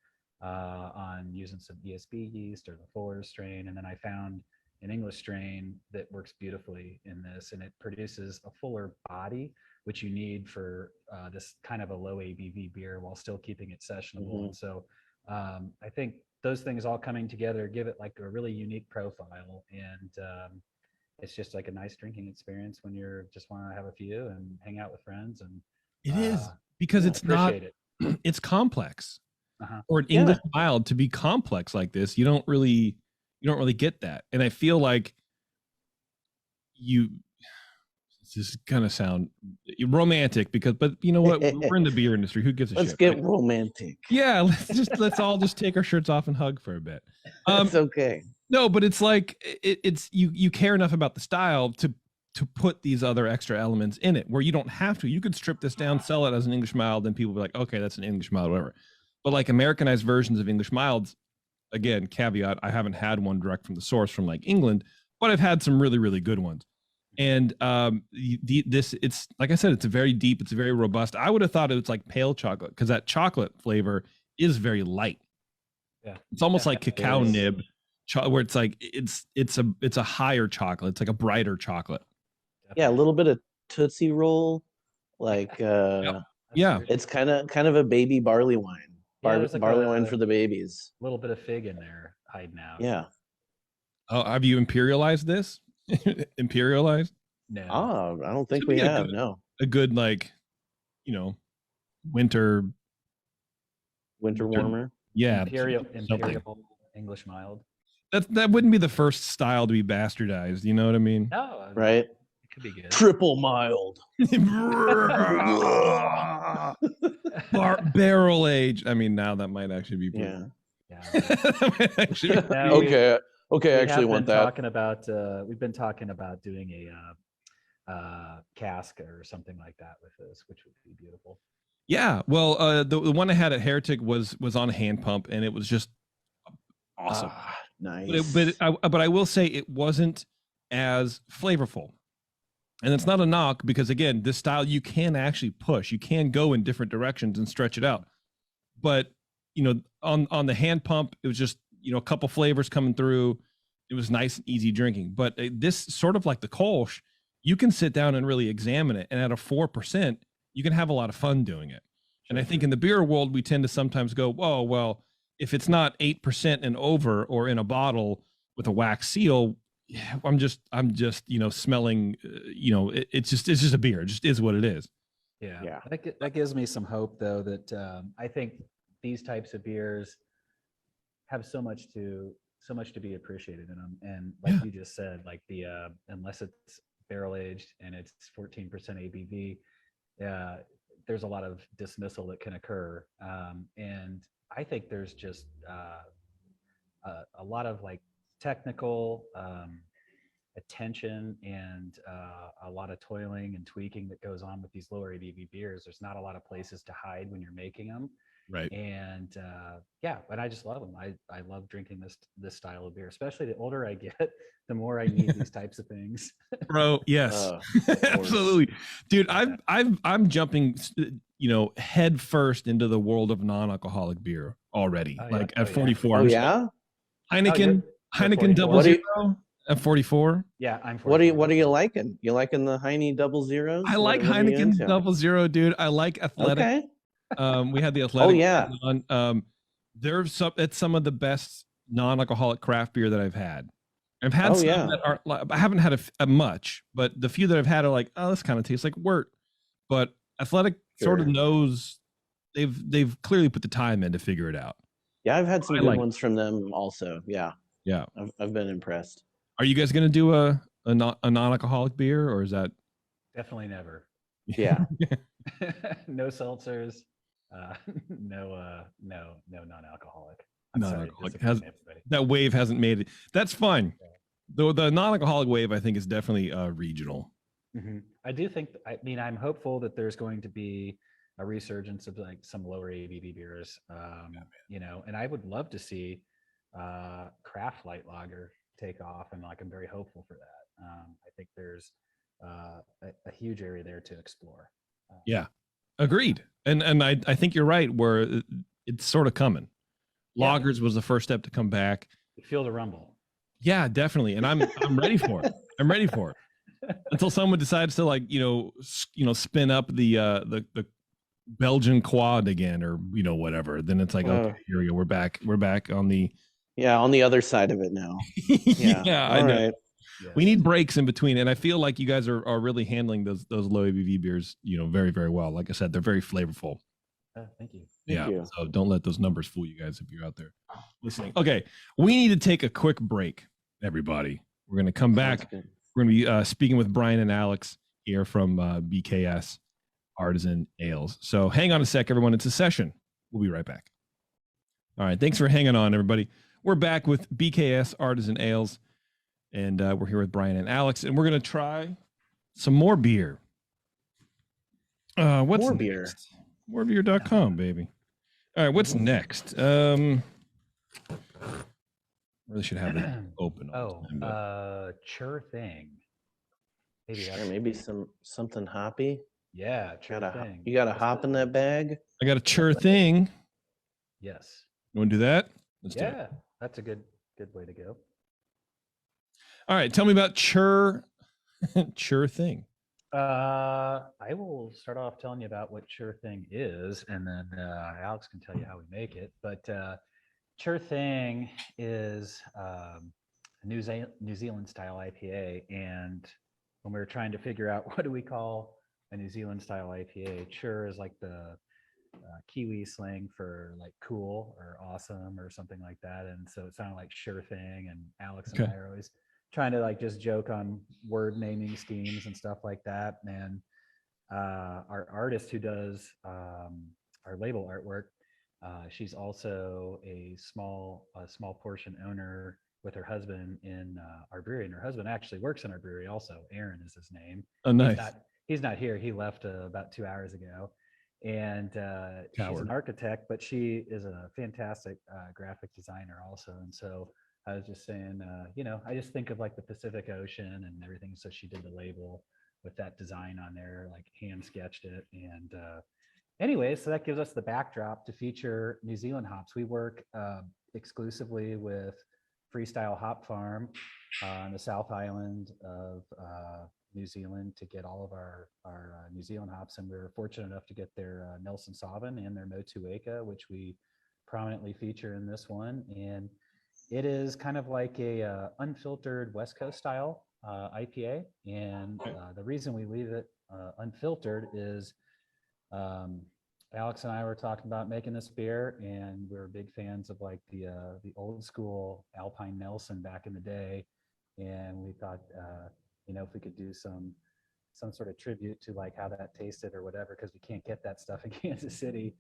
Speaker 2: on using some ESB yeast or the Fuller's strain. And then I found an English strain that works beautifully in this, and it produces a fuller body, which you need for this kind of a low ABV beer while still keeping it sessionable. And so I think those things all coming together give it like a really unique profile. And it's just like a nice drinking experience when you're just want to have a few and hang out with friends. And
Speaker 1: it is because it's not, it's complex. Or an English mild to be complex like this, you don't really get that. And I feel like this is gonna sound romantic but you know what, we're in the beer industry, who gives a shit?
Speaker 3: Let's get romantic.
Speaker 1: Yeah, let's all just take our shirts off and hug for a bit.
Speaker 3: It's okay.
Speaker 1: No, but it's like it's you care enough about the style to put these other extra elements in it where you don't have to. You could strip this down, sell it as an English mild, and people will be like, okay, that's an English mild, whatever. But like Americanized versions of English milds, again, caveat, I haven't had one direct from the source from like England, but I've had some really, really good ones. And it's like I said, it's a very deep, it's very robust. I would have thought it was like pale chocolate because that chocolate flavor is very light. Yeah, it's almost like cacao nib, where it's like it's a higher chocolate. It's like a brighter chocolate.
Speaker 3: Yeah, a little bit of Tootsie Roll, like
Speaker 1: yeah,
Speaker 3: it's kind of a baby barley wine. Barley wine for the babies.
Speaker 2: A little bit of fig in there hiding out.
Speaker 3: Yeah.
Speaker 1: Oh, have you imperialized this? Imperialized?
Speaker 2: No.
Speaker 3: Oh, I don't think we have. No.
Speaker 1: A good like, you know, winter
Speaker 3: warmer.
Speaker 1: Yeah.
Speaker 2: Imperial English mild.
Speaker 1: That wouldn't be the first style to be bastardized. You know what I mean?
Speaker 2: No.
Speaker 3: Right.
Speaker 2: Could be good.
Speaker 3: Triple mild.
Speaker 1: Barrel age. I mean, now that might actually be
Speaker 3: okay. I actually want that.
Speaker 2: We've been talking about doing a cask or something like that with this, which would be beautiful.
Speaker 1: Yeah. Well, the one I had at Heretic was on a hand pump, and it was just awesome.
Speaker 3: Nice.
Speaker 1: But I will say it wasn't as flavorful. And it's not a knock because, again, this style you can actually push. You can go in different directions and stretch it out. But, you know, on the hand pump, it was just, you know, a couple flavors coming through. It was nice and easy drinking. But this sort of like the Kolsch, you can sit down and really examine it. And at a 4%, you can have a lot of fun doing it. And I think in the beer world, we tend to sometimes go, "Whoa, well, if it's not 8% and over or in a bottle with a wax seal, I'm just, smelling, it's just a beer. It just is what it is."
Speaker 2: Yeah. That gives me some hope, though, that I think these types of beers have so much to be appreciated in them. And like you just said, like unless it's barrel aged and it's 14% ABV, there's a lot of dismissal that can occur. And I think there's just a lot of like technical attention and a lot of toiling and tweaking that goes on with these lower ABV beers. There's not a lot of places to hide when you're making them.
Speaker 1: Right.
Speaker 2: And but I just love them. I love drinking this style of beer, especially the older I get, the more I need these types of things.
Speaker 1: Bro, yes. Absolutely. Dude, I'm jumping head first into the world of non-alcoholic beer already. At 44.
Speaker 3: Oh yeah?
Speaker 1: Heineken 00 at 44.
Speaker 2: Yeah, I'm 44.
Speaker 3: What are you liking? You liking the Heine 00?
Speaker 1: I like Heineken 00, dude. I like Athletic.
Speaker 3: Okay.
Speaker 1: We had the Athletic.
Speaker 3: Oh yeah.
Speaker 1: On. It's some of the best non-alcoholic craft beer that I've had. I've had some that are. I haven't had a much, but the few that I've had are like, oh, this kind of tastes like wort. But Athletic sort of knows they've clearly put the time in to figure it out.
Speaker 3: Yeah, I've had some good ones from them also. Yeah.
Speaker 1: Yeah.
Speaker 3: I've been impressed.
Speaker 1: Are you guys gonna do a non-alcoholic beer, or is that
Speaker 2: definitely never?
Speaker 3: Yeah.
Speaker 2: No seltzers. No non-alcoholic.
Speaker 1: Non-alcoholic that wave hasn't made it. That's fine. Though the non-alcoholic wave, I think, is definitely regional.
Speaker 2: Mm-hmm. I do think. I'm hopeful that there's going to be a resurgence of like some lower ABV beers. And I would love to see craft light lager take off, and like I'm very hopeful for that. I think there's a huge area there to explore.
Speaker 1: Agreed. And I think you're right, where it's sort of coming. Lagers was the first step to come back.
Speaker 2: You feel the rumble.
Speaker 1: Yeah, definitely. And I'm ready for it. I'm ready for it. Until someone decides to spin up the Belgian quad again, or whatever. Then it's like, okay, here we go. We're back on the
Speaker 3: on the other side of it now.
Speaker 1: I know. Right. Yes. We need breaks in between, and I feel like you guys are really handling those low ABV beers, very, very well. Like I said, they're very flavorful.
Speaker 2: Thank you.
Speaker 3: Thank you.
Speaker 1: So don't let those numbers fool you guys if you're out there listening. Okay, we need to take a quick break, everybody. We're going to come back. We're going to be speaking with Brian and Alex here from BKS Artisan Ales. So hang on a sec, everyone. It's a session. We'll be right back. All right, thanks for hanging on, everybody. We're back with BKS Artisan Ales. And we're here with Brian and Alex, and we're going to try some more beer. What's
Speaker 3: more
Speaker 1: next?
Speaker 3: Beer?
Speaker 1: Morebeer.com, baby. All right, what's next? Really should have it open.
Speaker 2: Sure thing.
Speaker 3: Maybe something hoppy.
Speaker 2: Yeah, sure thing.
Speaker 3: You got a hop in that bag?
Speaker 1: I got a sure thing.
Speaker 2: Yes.
Speaker 1: You want to do that? Let's do it.
Speaker 2: That's a good way to go.
Speaker 1: All right, tell me about sure thing.
Speaker 2: I will start off telling you about what sure thing is, and then Alex can tell you how we make it. But sure thing is a New Zealand style IPA, and when we were trying to figure out what do we call a New Zealand style IPA, sure is like the Kiwi slang for like cool or awesome or something like that, and so it sounded like sure thing. And Alex and I are always trying to like just joke on word naming schemes and stuff like that. And our artist who does our label artwork, she's also a small portion owner with her husband in our brewery, and her husband actually works in our brewery also. Aaron is his name.
Speaker 1: Oh, nice.
Speaker 2: He's not here. He left about 2 hours ago. And she's an architect, but she is a fantastic graphic designer also. And so I was just saying, I just think of like the Pacific Ocean and everything. So she did the label with that design on there, like hand sketched it. And anyway, so that gives us the backdrop to feature New Zealand hops. We work exclusively with Freestyle Hop Farm on the South Island of New Zealand to get all of our New Zealand hops, and we were fortunate enough to get their Nelson Sauvin and their Motueka, which we prominently feature in this one. And it is kind of like a unfiltered West Coast style IPA, and the reason we leave it unfiltered is Alex and I were talking about making this beer, and we were big fans of like the old school Alpine Nelson back in the day, and we thought if we could do some sort of tribute to like how that tasted or whatever, because we can't get that stuff in Kansas City,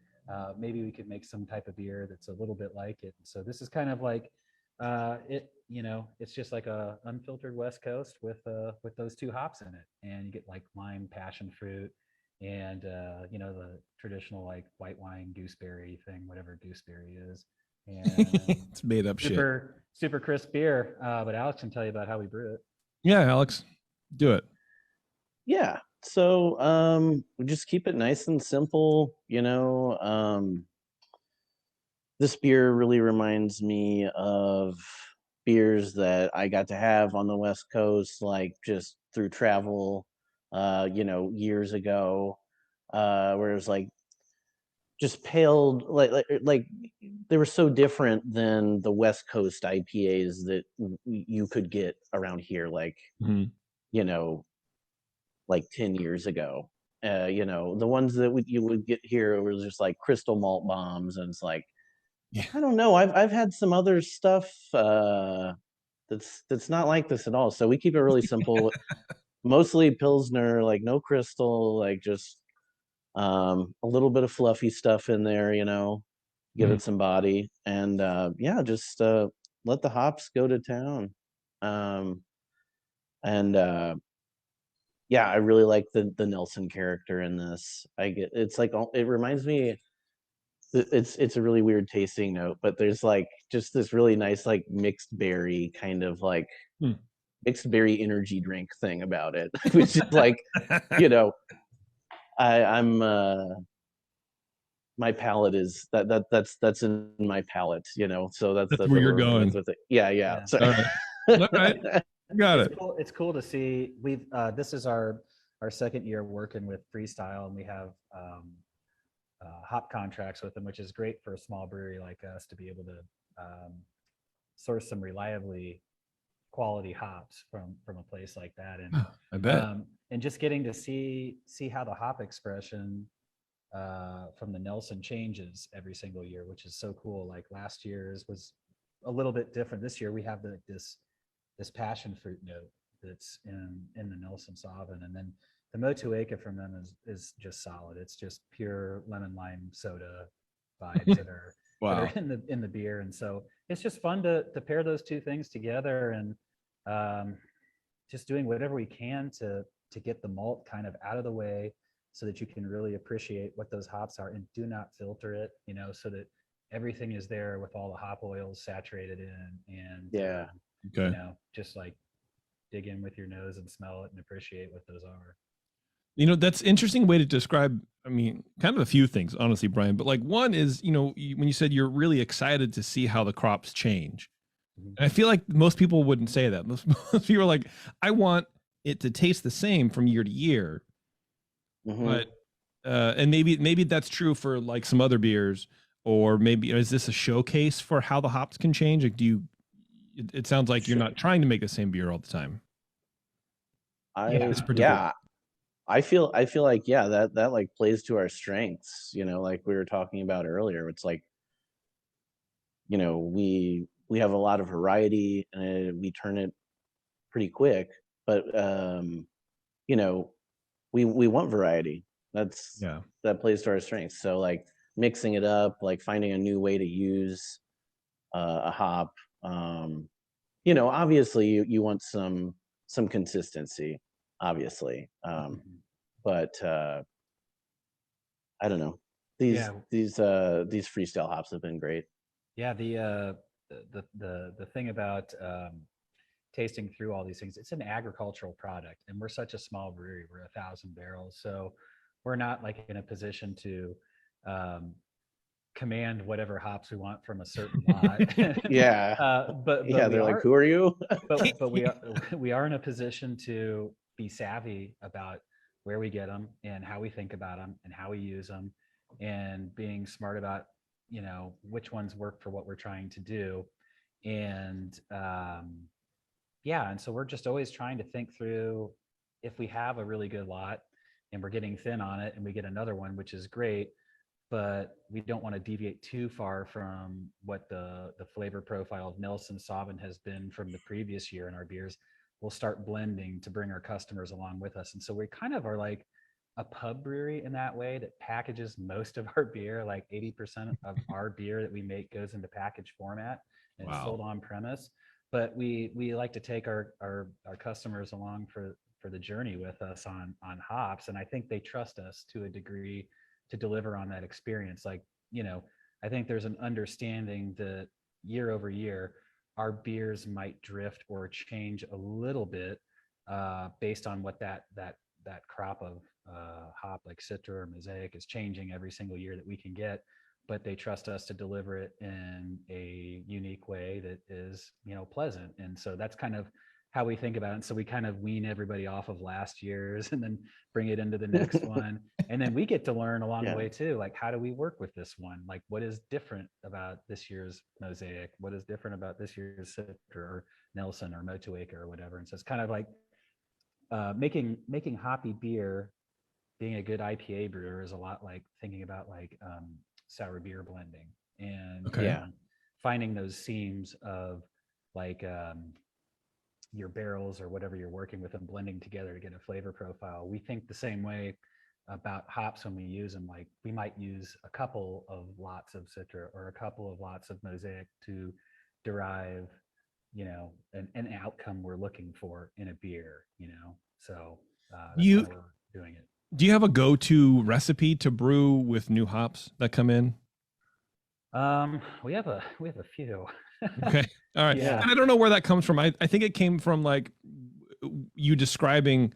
Speaker 2: maybe we could make some type of beer that's a little bit like it. So this is kind of like it's just like a unfiltered West Coast with those two hops in it, and you get like lime, passion fruit, and the traditional like white wine gooseberry thing, whatever gooseberry is, and
Speaker 1: it's made up
Speaker 2: super crisp beer. But Alex can tell you about how we brew it.
Speaker 1: Yeah, Alex, do it.
Speaker 3: Yeah. So we just keep it nice and simple. This beer really reminds me of beers that I got to have on the West Coast, like just through travel, years ago, where it was like just paled, like they were so different than the West Coast IPAs that you could get around here, like, like 10 years ago. The ones that you would get here were just like crystal malt bombs, and it's like, I don't know. I've had some other stuff that's not like this at all. So we keep it really simple, mostly Pilsner, like no crystal, like just a little bit of fluffy stuff in there, give it some body, and just let the hops go to town. I really like the Nelson character in this. It's like, it reminds me. It's a really weird tasting note, but there's like just this really nice like mixed berry kind of like mixed berry energy drink thing about it, which is like, I'm my palate is that's in my palate, so that's
Speaker 1: where you're going
Speaker 3: with it. Yeah. So,
Speaker 1: all right. Got it.
Speaker 2: Cool. It's cool to see. We've this is our second year working with Freestyle, and we have hop contracts with them, which is great for a small brewery like us to be able to source some reliably quality hops from a place like that. And
Speaker 1: I bet.
Speaker 2: And just getting to see how the hop expression from the Nelson changes every single year, which is so cool. Like last year's was a little bit different. This year we have this passion fruit note that's in the Nelson Sauvin, and then the Motueka from them is just solid. It's just pure lemon lime soda vibes that are
Speaker 1: wow.
Speaker 2: that are in the beer, and so it's just fun to pair those two things together, and just doing whatever we can to get the malt kind of out of the way, so that you can really appreciate what those hops are, and do not filter it, so that everything is there with all the hop oils saturated in, and just like dig in with your nose and smell it and appreciate what those are.
Speaker 1: That's interesting way to describe, kind of a few things, honestly, Brian, but like one is, when you said you're really excited to see how the crops change. And I feel like most people wouldn't say that. Most people are like, I want it to taste the same from year to year. But, and maybe that's true for like some other beers, or maybe, is this a showcase for how the hops can change? Like, it sounds like you're not trying to make the same beer all the time.
Speaker 3: I feel like, that like plays to our strengths, like we were talking about earlier. It's like, we have a lot of variety, and we turn it pretty quick, but we want variety. That plays to our strengths. So like mixing it up, like finding a new way to use a hop. Obviously you want some consistency, obviously. But I don't know. These Freestyle hops have been great.
Speaker 2: Yeah, the thing about tasting through all these things, it's an agricultural product, and we're such a small brewery. We're 1,000 barrels, so we're not like in a position to command whatever hops we want from a certain lot.
Speaker 3: Yeah.
Speaker 2: But
Speaker 3: Yeah,
Speaker 2: we
Speaker 3: they're like,
Speaker 2: are,
Speaker 3: who are you?
Speaker 2: but we are in a position to be savvy about where we get them and how we think about them and how we use them, and being smart about, you know, which ones work for what we're trying to do. And yeah, and so we're just always trying to think through, if we have a really good lot and we're getting thin on it and we get another one, which is great, but we don't want to deviate too far from what the flavor profile of Nelson Sauvin has been from the previous year in our beers. We'll start blending to bring our customers along with us. And so we kind of are like a pub brewery in that way, that packages most of our beer. Like 80% of our beer that we make goes into package format and it's sold on premise. But we like to take our customers along for the journey with us on hops. And I think they trust us to a degree to deliver on that experience. Like, you know, I think there's an understanding that year over year, our beers might drift or change a little bit based on what that crop of hop like Citra or Mosaic is changing every single year that we can get. But they trust us to deliver it in a unique way that is, you know, pleasant. And so that's kind of how we think about it. And so we kind of wean everybody off of last year's and then bring it into the next one. And then we get to learn along the way too, like, how do we work with this one? Like, what is different about this year's Mosaic? What is different about this year's Citra or Nelson or Motueka or whatever? And so it's kind of like making hoppy beer, being a good IPA brewer is a lot like thinking about like sour beer blending and finding those seams of like your barrels or whatever you're working with and blending together to get a flavor profile. We think the same way about hops when we use them. Like, we might use a couple of lots of Citra or a couple of lots of Mosaic to derive, you know, an outcome we're looking for in a beer, you know. So that's how we're doing it.
Speaker 1: Do you have a go-to recipe to brew with new hops that come in?
Speaker 2: We have a few.
Speaker 1: Okay. All right.
Speaker 2: Yeah.
Speaker 1: And I don't know where that comes from. I think it came from like you describing,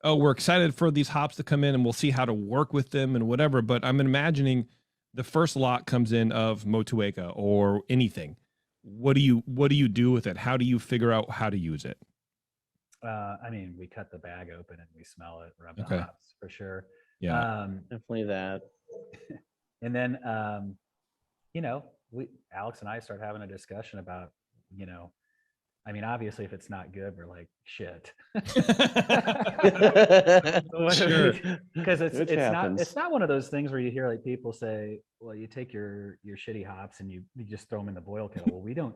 Speaker 1: oh, we're excited for these hops to come in and we'll see how to work with them and whatever. But I'm imagining the first lot comes in of Motueka or anything. What do you do with it? How do you figure out how to use it?
Speaker 2: I mean, we cut the bag open and we smell it, rub the hops for sure.
Speaker 1: Yeah.
Speaker 3: Definitely that.
Speaker 2: And then you know, Alex and I start having a discussion about, you know, I mean, obviously if it's not good, we're like, shit.
Speaker 1: Sure.
Speaker 2: Because it's not one of those things where you hear like people say, well, you take your shitty hops and you just throw them in the boil kettle. Well, we don't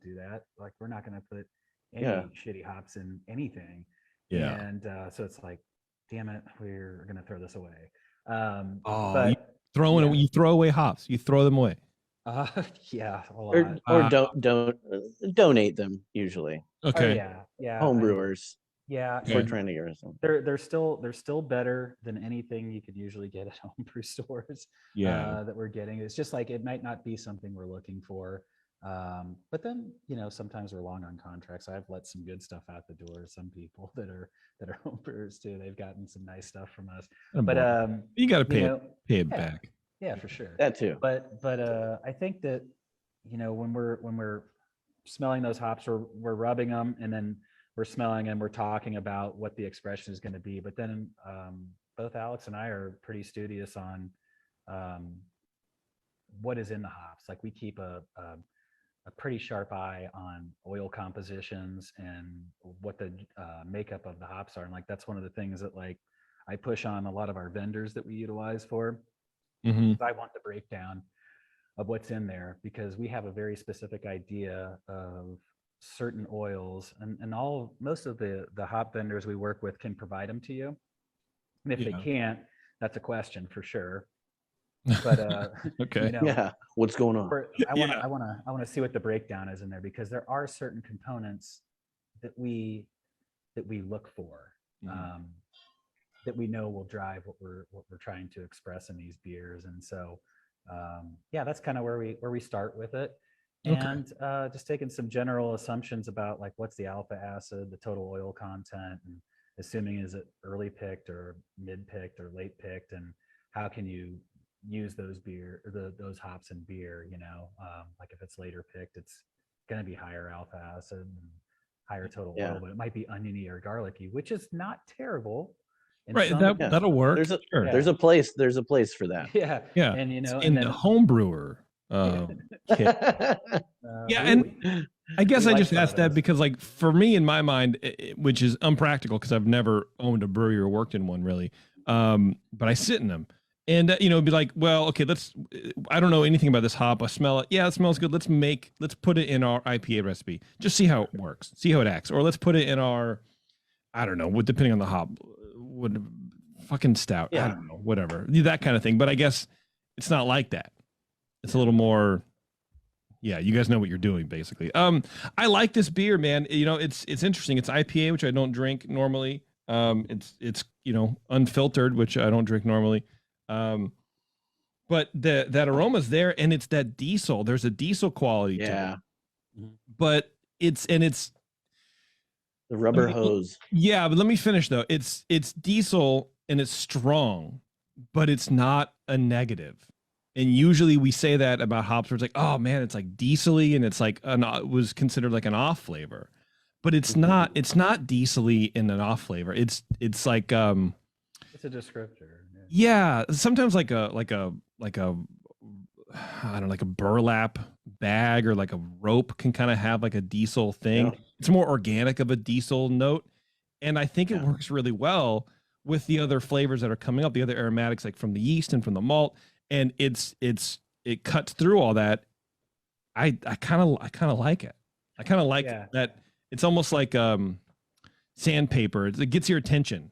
Speaker 2: do that. Like, we're not going to put any shitty hops in anything.
Speaker 1: Yeah.
Speaker 2: And so it's like, damn it, we're going to throw this away.
Speaker 1: You throw away hops. You throw them away.
Speaker 2: Yeah, a lot.
Speaker 3: Or don't donate them usually.
Speaker 1: Okay.
Speaker 2: Home
Speaker 3: brewers.
Speaker 2: Yeah,
Speaker 3: we're trying to get rid of them.
Speaker 2: They're still better than anything you could usually get at homebrew stores. That we're getting. It's just like, it might not be something we're looking for. But then, you know, sometimes we're long on contracts. I've let some good stuff out the door. Some people that are homebrewers too. They've gotten some nice stuff from us. But
Speaker 1: you got to pay it back.
Speaker 2: Yeah, for sure.
Speaker 3: That too.
Speaker 2: But I think that, you know, when we're smelling those hops, we're rubbing them and then we're smelling and we're talking about what the expression is going to be. But then both Alex and I are pretty studious on what is in the hops. Like, we keep a pretty sharp eye on oil compositions and what the makeup of the hops are. And like, that's one of the things that like I push on a lot of our vendors that we utilize for.
Speaker 1: Mm-hmm.
Speaker 2: I want the breakdown of what's in there, because we have a very specific idea of certain oils, and most of the hop vendors we work with can provide them to you. And if they can't, that's a question for sure. But
Speaker 1: okay.
Speaker 2: You know,
Speaker 3: what's going on?
Speaker 2: I want to see what the breakdown is in there, because there are certain components that we look for. That we know will drive what we're trying to express in these beers. And so that's kind of where we start with it. And just taking some general assumptions about like, what's the alpha acid, the total oil content, and assuming is it early picked or mid picked or late picked, and how can you use those those hops in beer. Like if it's later picked, it's going to be higher alpha acid and higher total oil, but it might be oniony or garlicky, which is not terrible.
Speaker 1: Right, that'll work.
Speaker 3: There's a place for that.
Speaker 2: Yeah.
Speaker 1: Yeah.
Speaker 2: And
Speaker 1: in the homebrewer kit. Yeah, and I guess I just asked that because, like, for me in my mind, which is unpractical because I've never owned a brewery or worked in one really, but I sit in them, and it'd be like, well, okay, I don't know anything about this hop. I smell it. Yeah, it smells good. Let's put it in our IPA recipe. Just see how it works. See how it acts. Or let's put it in our, I don't know, depending on the hop, fucking stout. Yeah. I don't know, whatever, that kind of thing. But I guess it's not like that. It's a little more. Yeah, you guys know what you're doing, basically. I like this beer, man. It's interesting. It's IPA, which I don't drink normally. It's unfiltered, which I don't drink normally. But that aroma's there, and it's that diesel. There's a diesel quality to it. But it's
Speaker 3: the rubber hose.
Speaker 1: Yeah, but let me finish though. It's diesel and it's strong, but it's not a negative. And usually we say that about hops where it's like, oh man, it's like diesel-y, and it's like it was considered like an off flavor. But it's not diesel-y in an off flavor. It's like
Speaker 2: it's a descriptor.
Speaker 1: Yeah, sometimes like a I don't know, like a burlap bag or like a rope can kind of have like a diesel thing. Yeah. It's more organic of a diesel note. And I think it works really well with the other flavors that are coming up, the other aromatics, like from the yeast and from the malt. And it cuts through all that. I kind of like it. I kind of like that. It's almost like sandpaper. It gets your attention.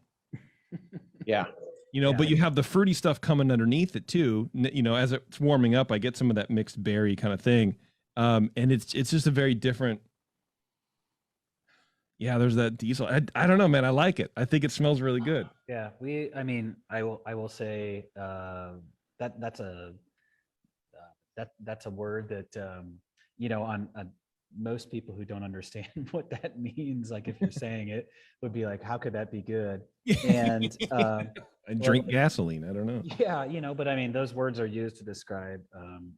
Speaker 3: Yeah.
Speaker 1: But you have the fruity stuff coming underneath it too. As it's warming up, I get some of that mixed berry kind of thing. And it's just a very different. Yeah, there's that diesel. I don't know, man. I like it. I think it smells really good.
Speaker 2: Yeah, I will say that's a word that on most people who don't understand what that means, like if you're saying it, would be like, how could that be good? And
Speaker 1: I drink gasoline. I don't know.
Speaker 2: Yeah, but I mean, those words are used to describe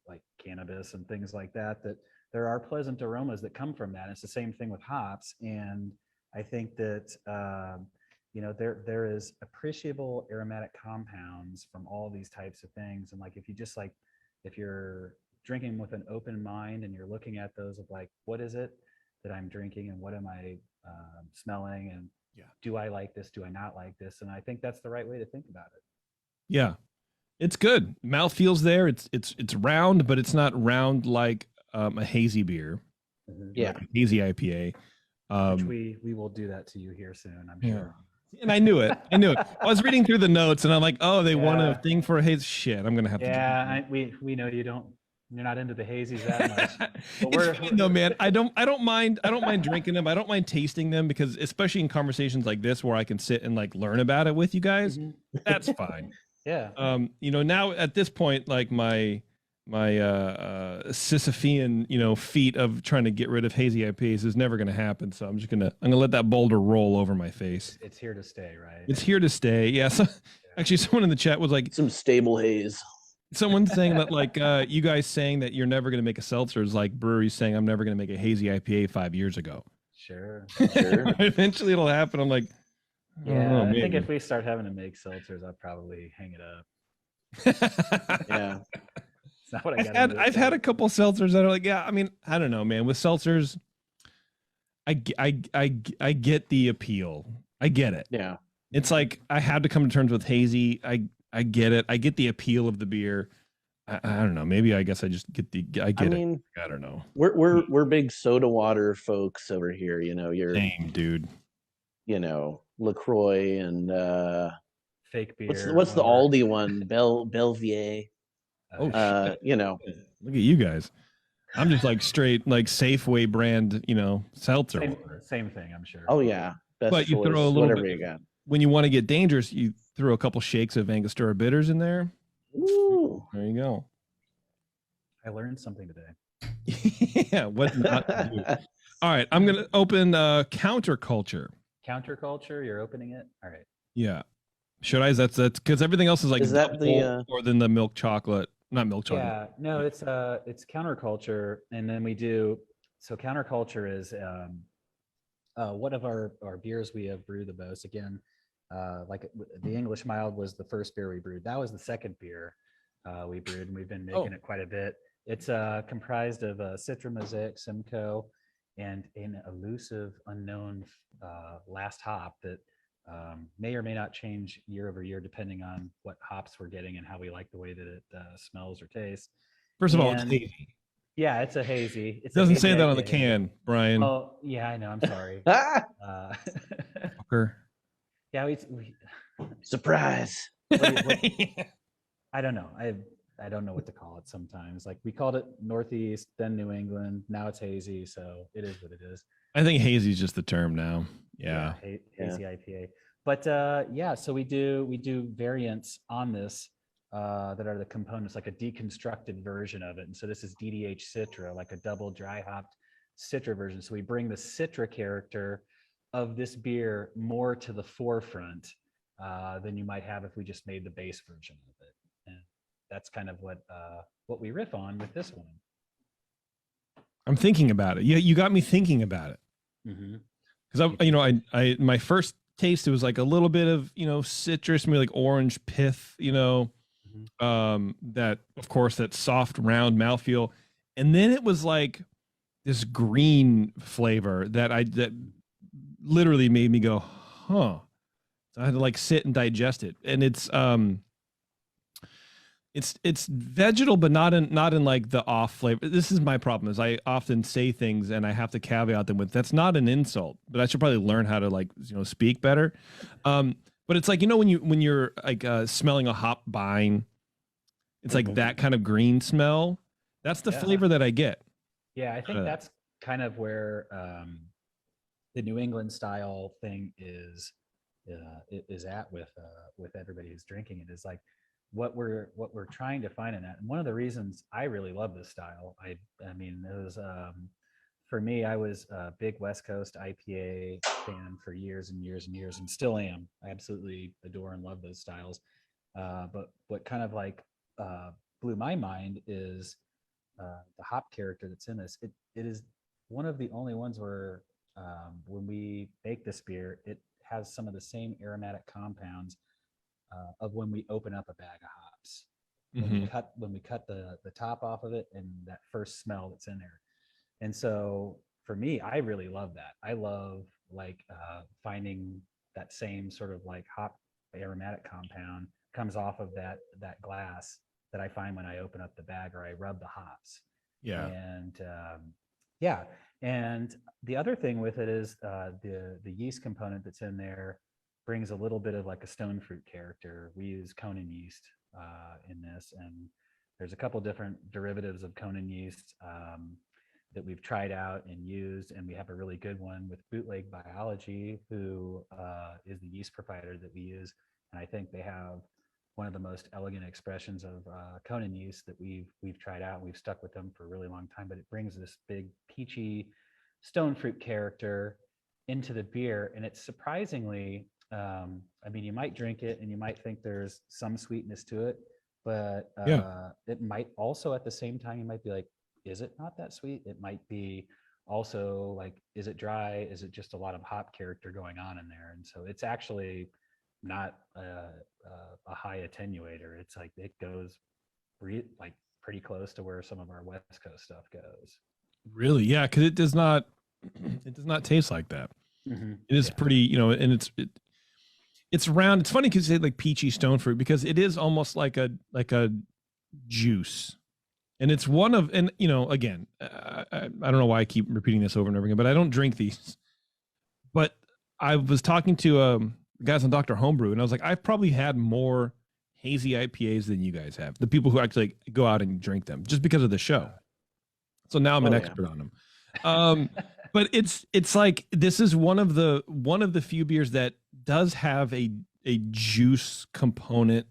Speaker 2: like cannabis and things like that. That there are pleasant aromas that come from that. It's the same thing with hops, and I think that there is appreciable aromatic compounds from all these types of things. And like if you're drinking with an open mind and you're looking at those of like, what is it that I'm drinking and what am I smelling, and do I like this, do I not like this? And I think that's the right way to think about it.
Speaker 1: Yeah, it's good. Mouth feels there. It's round, but it's not round like a hazy beer.
Speaker 3: Yeah,
Speaker 1: like a hazy IPA.
Speaker 2: Which we will do that to you here soon, I'm sure.
Speaker 1: And I knew it. I was reading through the notes and I'm like, oh, they want a thing for a haze. Shit, I'm gonna have to.
Speaker 2: Yeah, we know you're not into the hazies that much.
Speaker 1: It's fine though, man. I don't mind drinking them. I don't mind tasting them, because especially in conversations like this where I can sit and like learn about it with you guys, that's fine.
Speaker 2: Yeah.
Speaker 1: Now at this point, like my Sisyphean, feat of trying to get rid of hazy IPAs is never going to happen. So I'm gonna let that boulder roll over my face.
Speaker 2: It's here to stay, right?
Speaker 1: It's here to stay. Yeah. So actually, someone in the chat was like,
Speaker 3: some stable haze.
Speaker 1: Someone saying that, like, you guys saying that you're never going to make a seltzer is like breweries saying I'm never going to make a hazy IPA 5 years ago.
Speaker 2: Sure.
Speaker 1: Eventually it'll happen. I'm like,
Speaker 2: I think if we start having to make seltzers, I'll probably hang it up.
Speaker 3: Yeah.
Speaker 2: It's not what
Speaker 1: I've had a couple seltzers that are like, I mean, I don't know, man. With seltzers, I get the appeal. I get it.
Speaker 3: Yeah.
Speaker 1: It's like I had to come to terms with hazy. I get it. I get the appeal of the beer. I don't know. Maybe I guess I just get it. I don't know.
Speaker 3: We're big soda water folks over here. You're
Speaker 1: same dude.
Speaker 3: LaCroix and
Speaker 2: fake beer.
Speaker 3: What's the Aldi one? Belvier.
Speaker 1: Look at you guys. I'm just like straight like Safeway brand, seltzer.
Speaker 2: Same thing, I'm sure.
Speaker 3: Oh yeah.
Speaker 1: But you throw a little
Speaker 3: whatever
Speaker 1: bit,
Speaker 3: you got.
Speaker 1: When you want to get dangerous, you throw a couple shakes of Angostura bitters in there.
Speaker 3: Ooh.
Speaker 1: There you go.
Speaker 2: I learned something today.
Speaker 1: Yeah, what not to do. All right, I'm gonna open counterculture.
Speaker 2: Counterculture, you're opening it? All right.
Speaker 1: Yeah. Should I? That's because everything else is like
Speaker 3: Is that the,
Speaker 1: double more than the milk chocolate. Not milk chocolate.
Speaker 2: Yeah, no, it's counterculture, and then we do so. Counterculture is one of our beers we have brewed the most. Again, like the English Mild was the first beer we brewed. That was the second beer we brewed, and we've been making it quite a bit. It's comprised of Citra Mosaic, Simcoe, and an elusive, unknown last hop that may or may not change year over year depending on what hops we're getting and how we like the way that it smells or tastes.
Speaker 1: First of all, it's hazy.
Speaker 2: Yeah, it's a hazy. It
Speaker 1: doesn't say that on the can, Brian.
Speaker 2: Oh, yeah, I know. I'm sorry.
Speaker 1: Fucker.
Speaker 2: Yeah, we
Speaker 3: surprise.
Speaker 2: I don't know. I don't know what to call it sometimes. Like we called it Northeast, then New England. Now it's hazy, so it is what it is.
Speaker 1: I think hazy is just the term now. Yeah.
Speaker 2: Hazy IPA. But yeah, so we do variants on this that are the components, like a deconstructed version of it. And so this is DDH Citra, like a double dry hopped Citra version. So we bring the Citra character of this beer more to the forefront than you might have if we just made the base version of it. And that's kind of what we riff on with this one.
Speaker 1: I'm thinking about it. Yeah, you got me thinking about it. Because I my first taste, it was like a little bit of citrus, maybe like orange pith, that of course that soft round mouthfeel, and then it was like this green flavor that literally made me go, huh. So I had to like sit and digest it, and it's vegetal, but not in like the off flavor. This is my problem, is I often say things and I have to caveat them with, that's not an insult, but I should probably learn how to like speak better. But it's like when you're like smelling a hop vine, it's like that kind of green smell. That's the flavor that I get.
Speaker 2: Yeah, I think that's kind of where the New England style thing is at with everybody who's drinking it, is like what we're trying to find in that. And one of the reasons I really love this style, I mean, it was for me, I was a big West Coast IPA fan for years and years and years, and still am. I absolutely adore and love those styles. But what kind of like blew my mind is the hop character that's in this. It is one of the only ones where when we make this beer, it has some of the same aromatic compounds of when we open up a bag of hops. When we cut the top off of it, and that first smell that's in there. And so for me, I really love that. I love like finding that same sort of like hop aromatic compound comes off of that glass that I find when I open up the bag or I rub the hops.
Speaker 1: Yeah.
Speaker 2: And and the other thing with it is the yeast component that's in there brings a little bit of like a stone fruit character. We use Conan yeast in this, and there's a couple different derivatives of Conan yeast that we've tried out and used, and we have a really good one with Bootleg Biology, who is the yeast provider that we use, and I think they have one of the most elegant expressions of Conan yeast that we've tried out. We've stuck with them for a really long time, but it brings this big peachy stone fruit character into the beer, and it's surprisingly, I mean, you might drink it and you might think there's some sweetness to it, but it might also at the same time, you might be like, is it not that sweet? It might be also like, is it dry? Is it just a lot of hop character going on in there? And so it's actually not a high attenuator. It's like, it goes like pretty close to where some of our West Coast stuff goes.
Speaker 1: Really? Yeah. Cause it does not taste like that. It is pretty, and it's round. It's funny because you say like peachy stone fruit, because it is almost like a juice, and it's one of, and again, I don't know why I keep repeating this over and over again, but I don't drink these. But I was talking to guys on Dr. Homebrew, and I was like, I've probably had more hazy IPAs than you guys have. The people who actually go out and drink them, just because of the show. So now I'm an expert on them. But it's like, this is one of the few beers that does have a juice component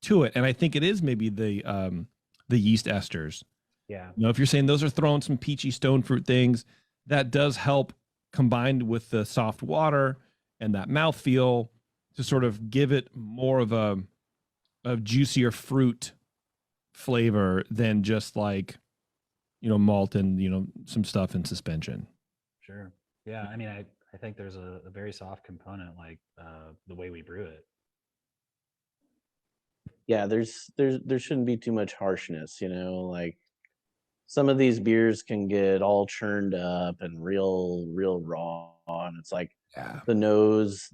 Speaker 1: to it, and I think it is maybe the yeast esters.
Speaker 2: Yeah.
Speaker 1: If you're saying those are throwing some peachy stone fruit things, that does help combined with the soft water and that mouthfeel to sort of give it more of a juicier fruit flavor than just like, malt and, some stuff in suspension.
Speaker 2: Sure. Yeah. I mean, I think there's a very soft component, like the way we brew it.
Speaker 3: Yeah, there shouldn't be too much harshness, like some of these beers can get all churned up and real raw, and it's like
Speaker 1: Yeah.
Speaker 3: the nose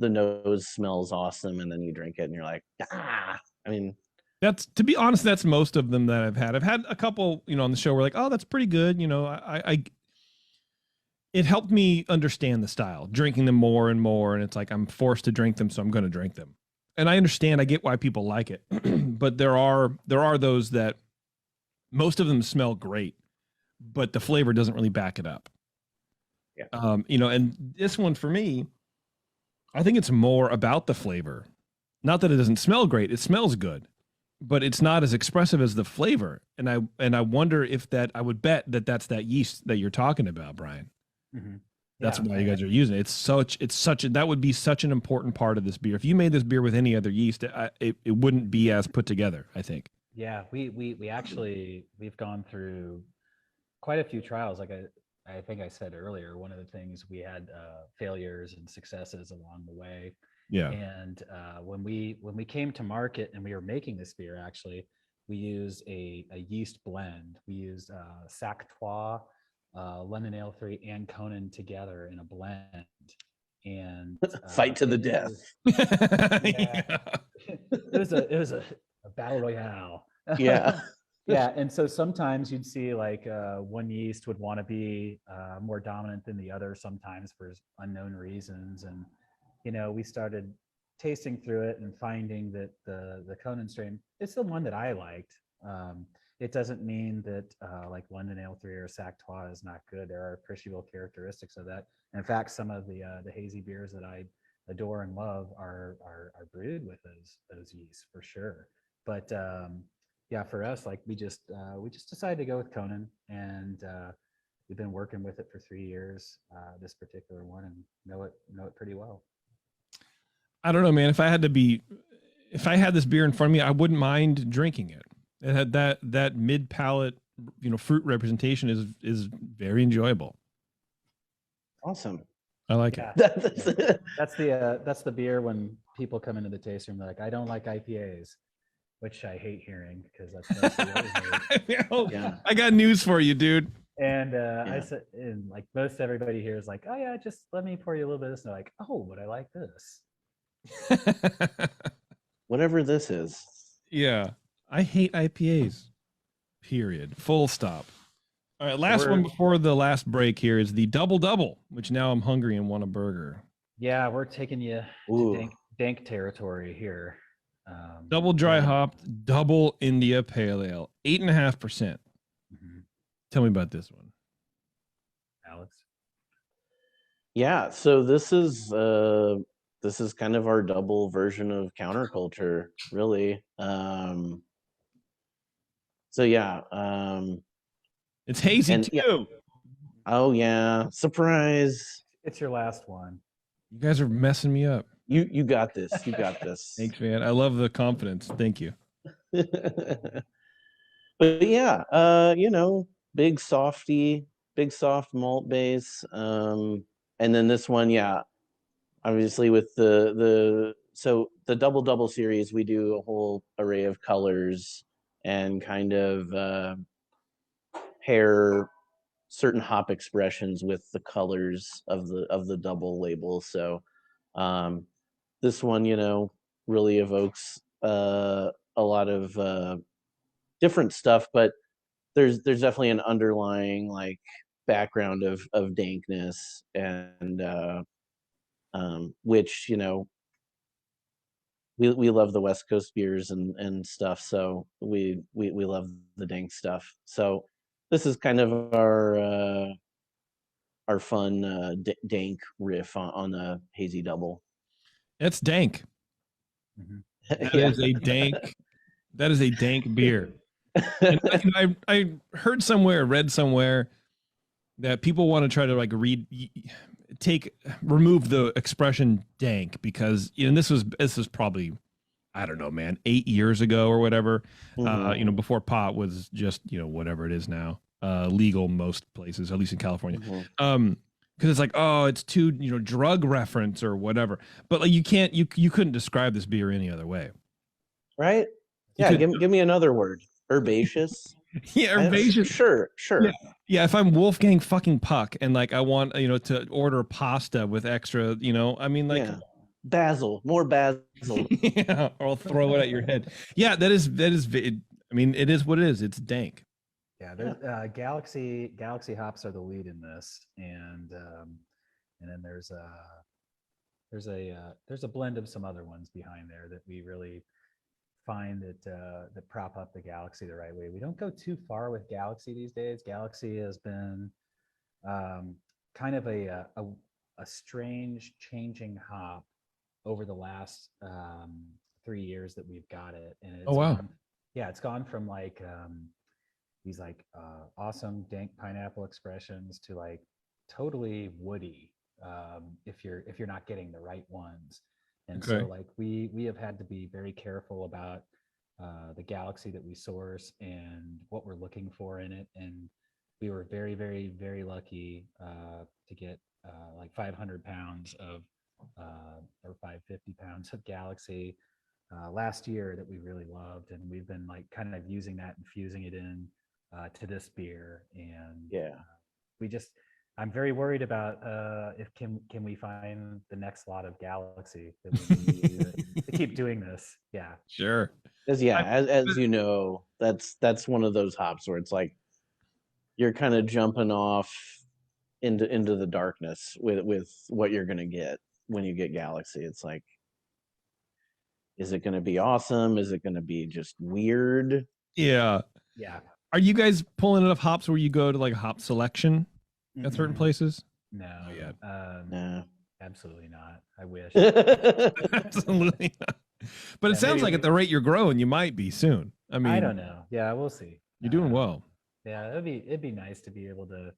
Speaker 3: smells awesome, and then you drink it and you're like, I mean,
Speaker 1: that's, to be honest, that's most of them that I've had. I've had a couple, on the show where like, oh, that's pretty good. It helped me understand the style, drinking them more and more. And it's like, I'm forced to drink them, so I'm going to drink them. And I understand, I get why people like it, but there are those that most of them smell great, but the flavor doesn't really back it up.
Speaker 3: Yeah.
Speaker 1: And this one for me, I think it's more about the flavor. Not that it doesn't smell great. It smells good, but it's not as expressive as the flavor. And I wonder if I would bet that that's that yeast that you're talking about, Brian.
Speaker 2: Mm-hmm.
Speaker 1: That's why you guys are using it. That would be such an important part of this beer. If you made this beer with any other yeast, it wouldn't be as put together, I think.
Speaker 2: Yeah, we actually, we've gone through quite a few trials. Like I think I said earlier, one of the things, we had failures and successes along the way.
Speaker 1: Yeah.
Speaker 2: And when we came to market and we were making this beer, actually, we used a yeast blend. We used Sac Trois, London Ale 3, and Conan together in a blend. And
Speaker 3: fight to the death.
Speaker 2: It was a battle royale.
Speaker 3: Yeah.
Speaker 2: Yeah, and so sometimes you'd see like one yeast would want to be more dominant than the other, sometimes for unknown reasons. And we started tasting through it and finding that the Conan strain, it's the one that I liked. It doesn't mean that like London Ale 3 or Sac Trois is not good. There are appreciable characteristics of that. And in fact, some of the hazy beers that I adore and love are brewed with those yeasts for sure. But yeah, for us, like we just decided to go with Conan, and we've been working with it for 3 years, this particular one, and know it pretty well.
Speaker 1: I don't know, man. If I had this beer in front of me, I wouldn't mind drinking it. It had that mid palate, fruit representation is very enjoyable.
Speaker 3: Awesome.
Speaker 1: I like
Speaker 2: Yeah.
Speaker 1: it.
Speaker 2: That's the beer when people come into the tasting room, they're like, I don't like IPAs, which I hate hearing because that's mostly what is made.
Speaker 3: Yeah.
Speaker 1: I got news for you, dude.
Speaker 2: And I said, and like most everybody here is like, oh yeah, just let me pour you a little bit of this. And they're like, oh, but I like this.
Speaker 3: Whatever this is.
Speaker 1: Yeah. I hate IPAs. Period. Full stop. All right, last one before the last break here is the Double Double, which now I'm hungry and want a burger.
Speaker 2: Yeah, we're taking you to dank territory here.
Speaker 1: Double dry hopped, double India Pale Ale, 8.5%.
Speaker 2: Mm-hmm.
Speaker 1: Tell me about this one,
Speaker 2: Alex.
Speaker 3: Yeah, so this is kind of our double version of counterculture, really. So yeah,
Speaker 1: it's hazy too.
Speaker 3: Yeah. Oh yeah, surprise!
Speaker 2: It's your last one.
Speaker 1: You guys are messing me up.
Speaker 3: You got this. You got this.
Speaker 1: Thanks, man. I love the confidence. Thank you.
Speaker 3: But yeah, big soft malt base. And then this one, yeah, obviously with the double double series, we do a whole array of colors and kind of pair certain hop expressions with the colors of the double label. So this one, really evokes a lot of different stuff, but there's definitely an underlying like background of dankness and which we love the West Coast beers and stuff, so we love the dank stuff. So this is kind of our fun dank riff on the hazy double.
Speaker 1: It's dank.
Speaker 2: Mm-hmm.
Speaker 1: That is a dank beer. And I heard somewhere, read somewhere that people want to try to like read remove the expression dank because this was probably, I don't know, man, 8 years ago or whatever. Before pot was just whatever it is now, legal most places, at least in California. Because it's like, oh, it's too drug reference or whatever. But like you couldn't describe this beer any other way,
Speaker 3: right? Yeah, give me another word. Herbaceous.
Speaker 1: Yeah, herbaceous.
Speaker 3: Sure.
Speaker 1: Yeah, if I'm Wolfgang fucking Puck and like I want to order pasta with extra,
Speaker 3: basil, more basil.
Speaker 1: Yeah, or I'll throw it at your head. Yeah, that is. I mean, it is what it is. It's dank.
Speaker 2: Yeah, there's Galaxy hops are the lead in this, and then there's a blend of some other ones behind there that we really find that prop up the Galaxy the right way. We don't go too far with Galaxy these days. Galaxy has been kind of a strange changing hop over the last 3 years that we've got it, and it's gone from like these like awesome dank pineapple expressions to like totally woody if you're not getting the right ones. And so like we have had to be very careful about the Galaxy that we source and what we're looking for in it. And we were very, very, very lucky to get like 500 pounds of or 550 pounds of Galaxy last year that we really loved. And we've been like kind of using that and fusing it in to this beer. And I'm very worried about if can we find the next lot of Galaxy that we need to keep doing this. Yeah,
Speaker 1: sure.
Speaker 3: As you know, that's one of those hops where it's like you're kind of jumping off into the darkness with what you're gonna get when you get Galaxy. It's like, is it gonna be awesome? Is it gonna be just weird?
Speaker 1: Yeah. Are you guys pulling enough hops where you go to like hop selection at certain places?
Speaker 2: No.
Speaker 1: Not yet.
Speaker 2: No. Absolutely not. I wish.
Speaker 1: Absolutely not. But it sounds like at the rate you're growing, you might be soon. I mean,
Speaker 2: I don't know. Yeah, we'll see.
Speaker 1: You're doing well.
Speaker 2: Yeah, it'd be nice to be able to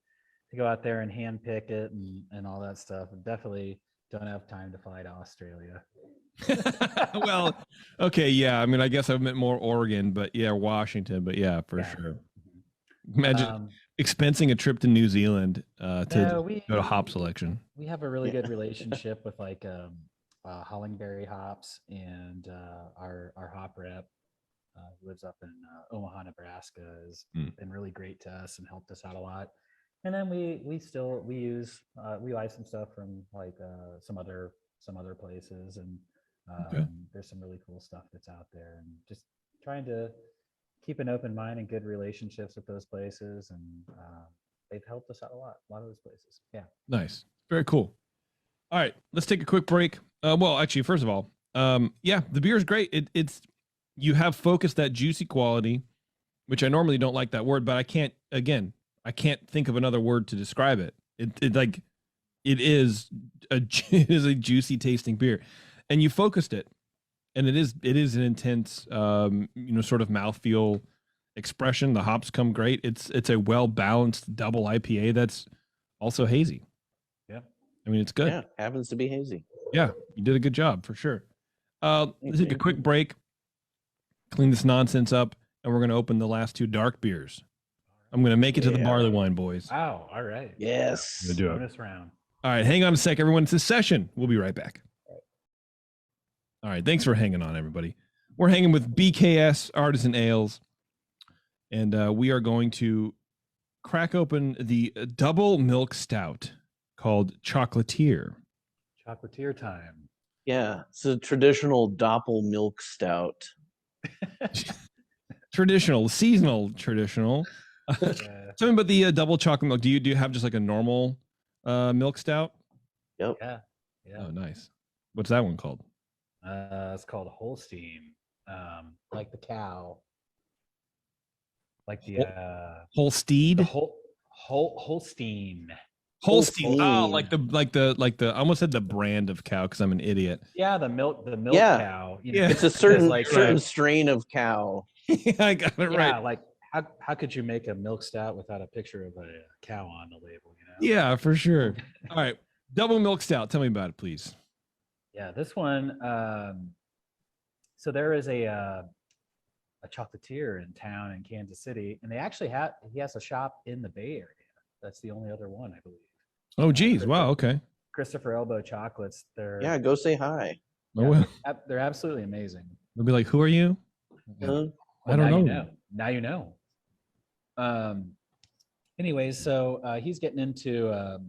Speaker 2: go out there and hand pick it and all that stuff. And definitely don't have time to fly to Australia.
Speaker 1: Well, okay, yeah. I mean, I guess I meant more Oregon, but yeah, Washington, but yeah, for sure. Imagine expensing a trip to New Zealand to go to hop selection.
Speaker 2: We have a really good relationship with like Hollingberry Hops, and our hop rep who lives up in Omaha, Nebraska, has been really great to us and helped us out a lot. And then we buy some stuff from like some other places, and there's some really cool stuff that's out there, and just trying to keep an open mind and good relationships with those places, and they've helped us out a lot of those places. Yeah,
Speaker 1: nice, very cool. All right, let's take a quick break. Well, actually, first of all, the beer is great. It's you have focused that juicy quality, which I normally don't like that word, but I can't think of another word to describe it. It is a juicy tasting beer, and you focused it, and it is an intense, sort of mouthfeel expression. The hops come great. It's a well balanced double IPA that's also hazy.
Speaker 2: Yeah,
Speaker 1: I mean it's good.
Speaker 3: Yeah, happens to be hazy.
Speaker 1: Yeah, you did a good job for sure. Let's take a quick break, clean this nonsense up, and we're gonna open the last two dark beers. I'm going to make it to the barley wine, boys.
Speaker 2: Wow. All right.
Speaker 3: Yes.
Speaker 1: I'm gonna do it.
Speaker 2: Bonus round.
Speaker 1: All right. Hang on a sec, everyone. It's a session. We'll be right back. All right. Thanks for hanging on, everybody. We're hanging with BKS Artisan Ales, and we are going to crack open the double milk stout called Chocolatier.
Speaker 2: Chocolatier time.
Speaker 3: Yeah. It's a traditional doppel milk stout.
Speaker 1: Seasonal traditional. Tell me about the double chocolate milk. Do you have just like a normal milk stout?
Speaker 3: Yep.
Speaker 2: Yeah.
Speaker 1: Oh, nice. What's that one called?
Speaker 2: It's called Holstein. Like the cow. Like the
Speaker 1: Holsteed?
Speaker 2: Holstein.
Speaker 1: Holstein. Oh, like the I almost said the brand of cow because I'm an idiot.
Speaker 2: Yeah, the milk cow.
Speaker 3: It's a certain strain of cow.
Speaker 1: Yeah, I got it right.
Speaker 2: Like how could you make a milk stout without a picture of a cow on the label?
Speaker 1: Yeah, for sure. All right. Double milk stout. Tell me about it, please.
Speaker 2: Yeah, this one. So there is a chocolatier in town in Kansas City, and he has a shop in the Bay Area. That's the only other one, I believe.
Speaker 1: Oh, geez. Wow. Okay.
Speaker 2: Christopher Elbow Chocolates.
Speaker 3: Yeah, go say hi.
Speaker 2: They're absolutely amazing.
Speaker 1: They'll be like, "Who are you?"
Speaker 3: Huh?
Speaker 1: I don't know.
Speaker 2: You know. Now you know. Anyways, so he's getting into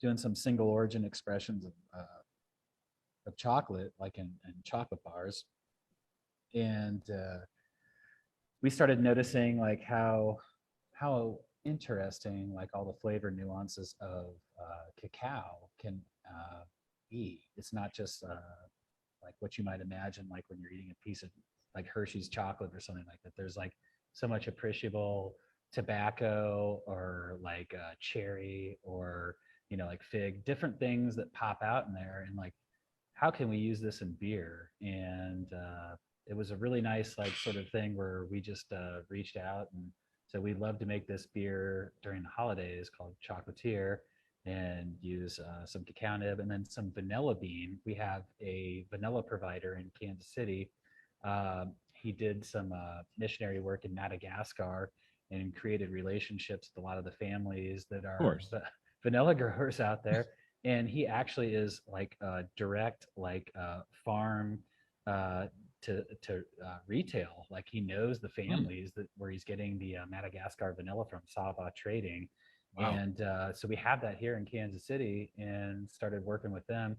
Speaker 2: doing some single origin expressions of chocolate, like in chocolate bars, and we started noticing like how interesting like all the flavor nuances of cacao can be. It's not just like what you might imagine, like when you're eating a piece of like Hershey's chocolate or something like that. There's like so much appreciable tobacco or like cherry or like fig, different things that pop out in there, and like how can we use this in beer? And it was a really nice like sort of thing where we just reached out and so we'd love to make this beer during the holidays called Chocolatier and use some cacao nib and then some vanilla bean. We have a vanilla provider in Kansas City. He did some missionary work in Madagascar and created relationships with a lot of the families that are vanilla growers out there. And he actually is like a direct like farm to retail. Like he knows the families that where he's getting the Madagascar vanilla from, Sava Trading. Wow. And so we have that here in Kansas City and started working with them.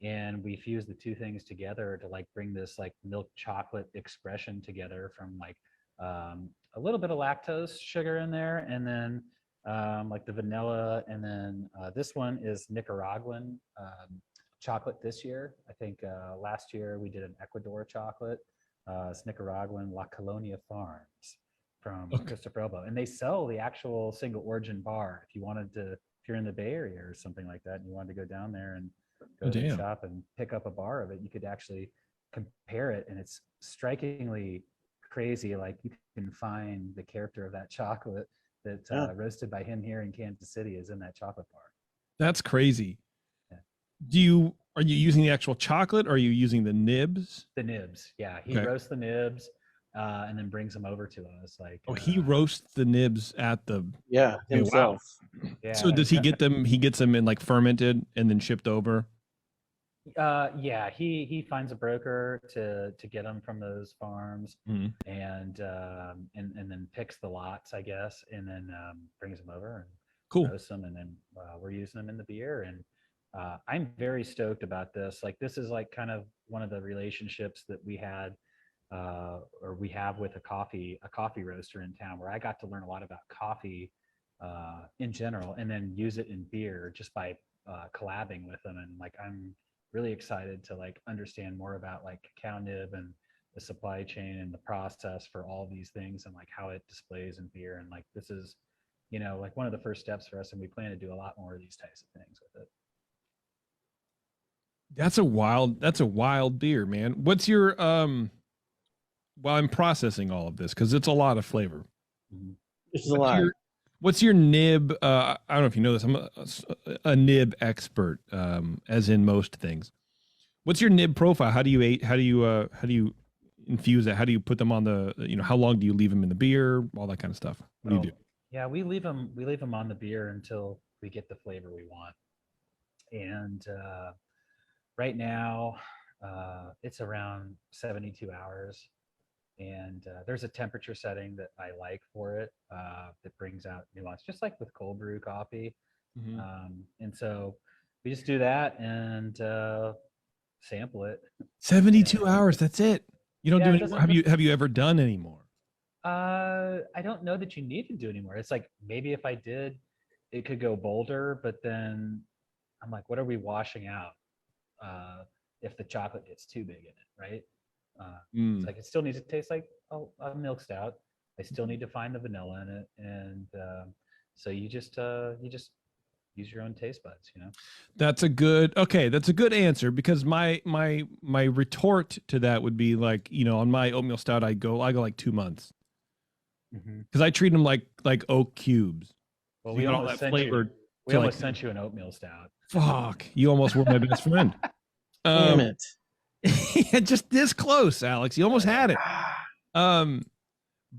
Speaker 2: And we fused the two things together to like bring this like milk chocolate expression together from like a little bit of lactose sugar in there, and then like the vanilla, and then this one is Nicaraguan chocolate this year. I think last year we did an Ecuador chocolate. It's Nicaraguan La Colonia Farms from Christopher Elbow, and they sell the actual single origin bar. If you wanted to, if you're in the Bay Area or something like that, and you wanted to go down there and go to the shop and pick up a bar of it, you could actually compare it, and it's strikingly crazy. Like you can find the character of that chocolate that roasted by him here in Kansas City is in that chocolate bar.
Speaker 1: That's crazy. Yeah. Are you using the actual chocolate or are you using the nibs?
Speaker 2: The nibs, yeah. He roasts the nibs and then brings them over to us. Like
Speaker 1: he roasts the nibs at the
Speaker 3: himself.
Speaker 1: Wow. Yeah. So does he get them? He gets them in like fermented and then shipped over.
Speaker 2: Yeah, he finds a broker to get them from those farms, and then picks the lots, I guess, and then brings them over and roasts them, and then we're using them in the beer. And I'm very stoked about this. Like this is like kind of one of the relationships that we had or we have with a coffee roaster in town, where I got to learn a lot about coffee in general, and then use it in beer just by collabing with them. And like I'm really excited to like understand more about like cacao nib and the supply chain and the process for all these things and like how it displays in beer. And like this is like one of the first steps for us, and we plan to do a lot more of these types of things with it.
Speaker 1: That's a wild beer, man. What's your while I'm processing all of this, because it's a lot of flavor.
Speaker 3: It's a lot.
Speaker 1: What's your nib? I don't know if you know this. I'm a nib expert, as in most things. What's your nib profile? How do you infuse that? How do you put them on the? How long do you leave them in the beer? All that kind of stuff. What do you do?
Speaker 2: Yeah, we leave them on the beer until we get the flavor we want. And right now, it's around 72 hours. And there's a temperature setting that I like for it that brings out nuance, just like with cold brew coffee. And so we just do that and sample it.
Speaker 1: 72 hours. That's it. You don't do any. Have you ever done any more?
Speaker 2: I don't know that you need to do anymore. It's like maybe if I did, it could go bolder, but then I'm like, what are we washing out if the chocolate gets too big in it, right? It's like it still needs to taste like a milk stout. I still need to find the vanilla in it, and so you just use your own taste buds.
Speaker 1: That's a good answer, because my retort to that would be like, on my oatmeal stout I go like 2 months, because I treat them like oak cubes.
Speaker 2: Well, we almost sent you We
Speaker 1: to,
Speaker 2: almost
Speaker 1: like,
Speaker 2: sent you an oatmeal stout.
Speaker 1: fuck, you almost were my best friend.
Speaker 3: Damn it.
Speaker 1: Just this close, Alex. You almost had it.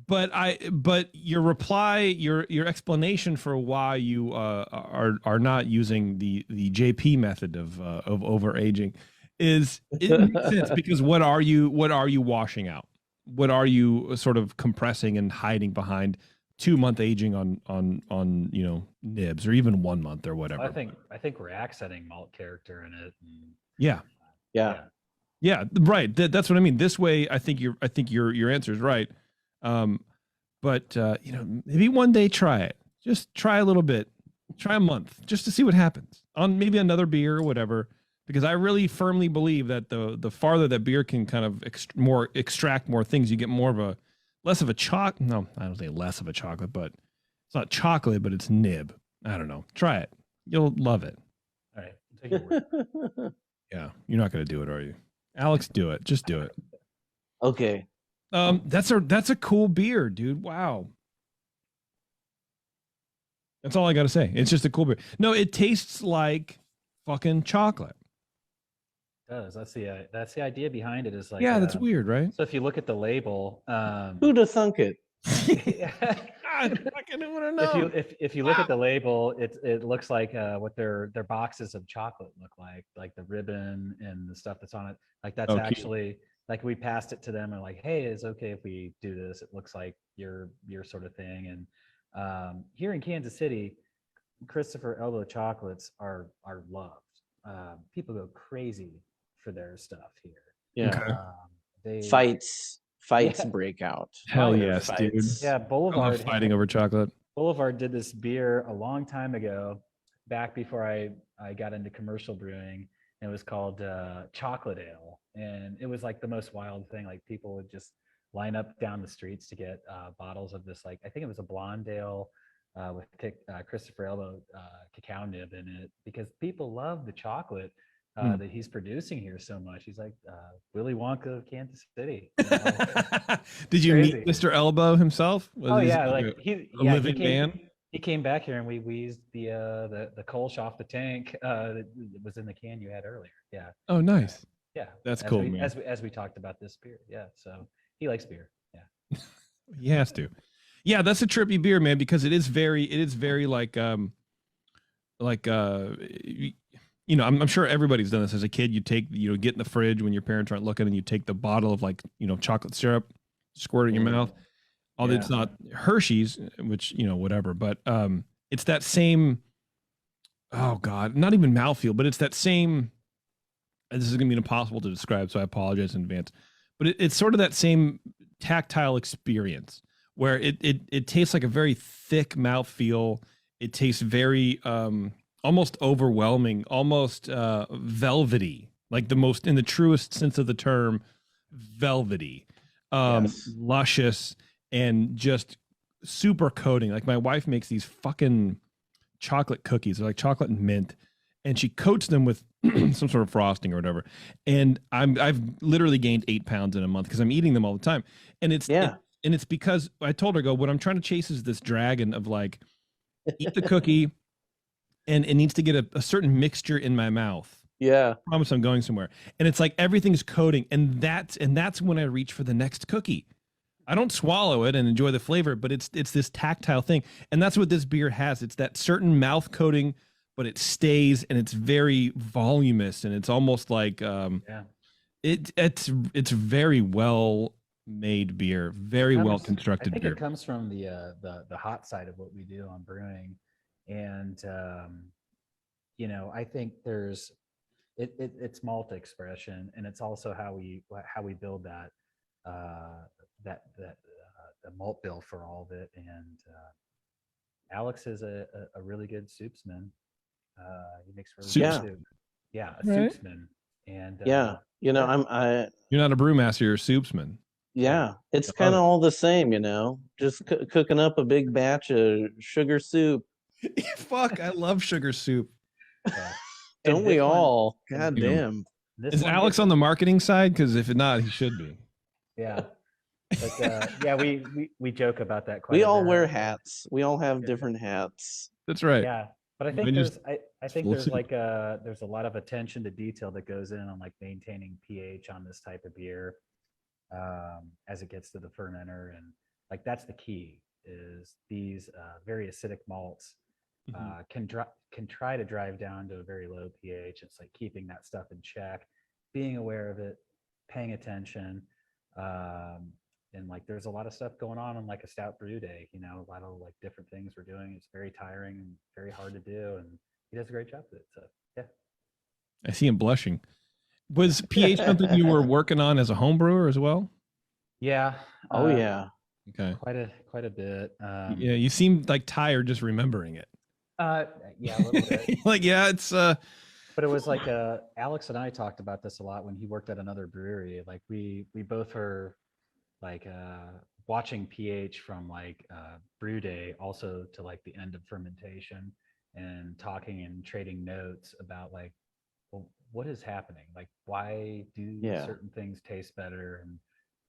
Speaker 1: But your reply, your explanation for why you are not using the JP method of overaging is, it makes sense, because what are you washing out? What are you sort of compressing and hiding behind 2-month aging on nibs, or even 1 month or whatever?
Speaker 2: I think we're accenting malt character in it. And,
Speaker 1: Yeah. Yeah, right. That's what I mean. This way, I think your answer is right. But maybe one day try it. Just try a little bit. Try a month just to see what happens on maybe another beer or whatever. Because I really firmly believe that the farther that beer can kind of extract more things, you get less of a chocolate. No, I don't say less of a chocolate, but it's not chocolate, but it's nib. I don't know. Try it. You'll love it.
Speaker 2: all right, take your word.
Speaker 1: Yeah, you're not going to do it, are you? Alex, do it. Just do it.
Speaker 3: Okay.
Speaker 1: That's a cool beer, dude. Wow. That's all I got to say. It's just a cool beer. No, it tastes like fucking chocolate.
Speaker 2: It does. That's the idea behind it. Is like,
Speaker 1: Yeah, that's weird, right?
Speaker 2: So if you look at the label,
Speaker 3: Who'd have thunk it?
Speaker 1: I fucking want to know.
Speaker 2: if you look at the label, it looks like what their boxes of chocolate look like the ribbon and the stuff that's on it. Like that's actually, like, we passed it to them and like, hey, it's okay if we do this. It looks like your sort of thing. And here in Kansas City, Christopher Elbow chocolates are loved. People go crazy for their stuff here.
Speaker 3: Yeah.
Speaker 2: They
Speaker 3: Fights break out.
Speaker 1: Hell yes, dude.
Speaker 2: Yeah,
Speaker 1: I
Speaker 2: Boulevard
Speaker 1: love fighting over chocolate.
Speaker 2: Boulevard did this beer a long time ago, back before I got into commercial brewing. And it was called Chocolate Ale, and it was like the most wild thing. Like, people would just line up down the streets to get bottles of this. Like, I think it was a blonde ale with Christopher Elbow cacao nib in it, because people love the chocolate that he's producing here so much. He's like Willy Wonka of Kansas City.
Speaker 1: Did you meet Mr. Elbow himself?
Speaker 2: Oh yeah, like
Speaker 1: a living man.
Speaker 2: He came back here and we used the Kolsch off the tank that was in the can you had earlier. Yeah.
Speaker 1: Oh, nice.
Speaker 2: Yeah,
Speaker 1: that's cool, man.
Speaker 2: As we talked about this beer. Yeah, so he likes beer. Yeah.
Speaker 1: He has to. Yeah, that's a trippy beer, man, because it is very like I'm sure everybody's done this as a kid. You take, get in the fridge when your parents aren't looking, and you take the bottle of chocolate syrup, squirt it in your mouth. Although it's not Hershey's, which, whatever, but it's that same, oh God, not even mouthfeel, but it's that same, this is going to be impossible to describe, so I apologize in advance, but it's sort of that same tactile experience where it tastes like a very thick mouthfeel. It tastes very, almost overwhelming, almost velvety, like in the truest sense of the term, velvety, luscious, and just super coating. Like, my wife makes these fucking chocolate cookies. They're like chocolate and mint, and she coats them with some sort of frosting or whatever. And I've literally gained 8 pounds in a month because I'm eating them all the time. And it's because I told her, what I'm trying to chase is this dragon of like, eat the cookie, and it needs to get a certain mixture in my mouth.
Speaker 3: Yeah.
Speaker 1: I promise I'm going somewhere. And it's like everything's coating, and that's when I reach for the next cookie. I don't swallow it and enjoy the flavor, but it's this tactile thing. And that's what this beer has. It's that certain mouth coating, but it stays, and it's very voluminous, and it's almost like it's very well made beer, very well constructed beer.
Speaker 2: I think it comes from the hot side of what we do on brewing. And I think there's it's malt expression, and it's also how we build that the malt bill for all of it. And Alex is a really good soupsman. He makes really good soup. Yeah, a soupsman. And
Speaker 1: you're not a brewmaster, you're a soupsman.
Speaker 3: Yeah, it's kind of all the same, just cooking up a big batch of sugar soup.
Speaker 1: Fuck, I love sugar soup.
Speaker 2: Yeah.
Speaker 3: Don't we all? God damn.
Speaker 1: Is Alex on the marketing side? Because if not, he should be.
Speaker 2: Yeah. But we joke about that quite a bit.
Speaker 3: We all wear hats. We all have different hats.
Speaker 1: That's right.
Speaker 2: Yeah. But I think
Speaker 1: Mine
Speaker 2: there's
Speaker 1: just-
Speaker 2: I think
Speaker 1: full
Speaker 2: there's
Speaker 1: too.
Speaker 2: like there's a lot of attention to detail that goes in on like maintaining pH on this type of beer as it gets to the fermenter, and like that's the key is these very acidic malts can try to drive down to a very low pH. It's like keeping that stuff in check, being aware of it, paying attention. And like there's a lot of stuff going on like a stout brew day, you know, a lot of like different things we're doing. It's very tiring and very hard to do, and he does a great job with it. So yeah.
Speaker 1: I see him blushing. Was pH something you were working on as a home brewer as well?
Speaker 2: Yeah.
Speaker 3: Oh yeah.
Speaker 1: Okay.
Speaker 2: Quite a bit.
Speaker 1: Yeah, you seem like tired just remembering it.
Speaker 2: Yeah, a little bit.
Speaker 1: Like, yeah, it's
Speaker 2: But it was like Alex and I talked about this a lot when he worked at another brewery. Like we both were like watching pH from like brew day also to like the end of fermentation, and talking and trading notes about like, well, what is happening? Like why do certain things taste better, and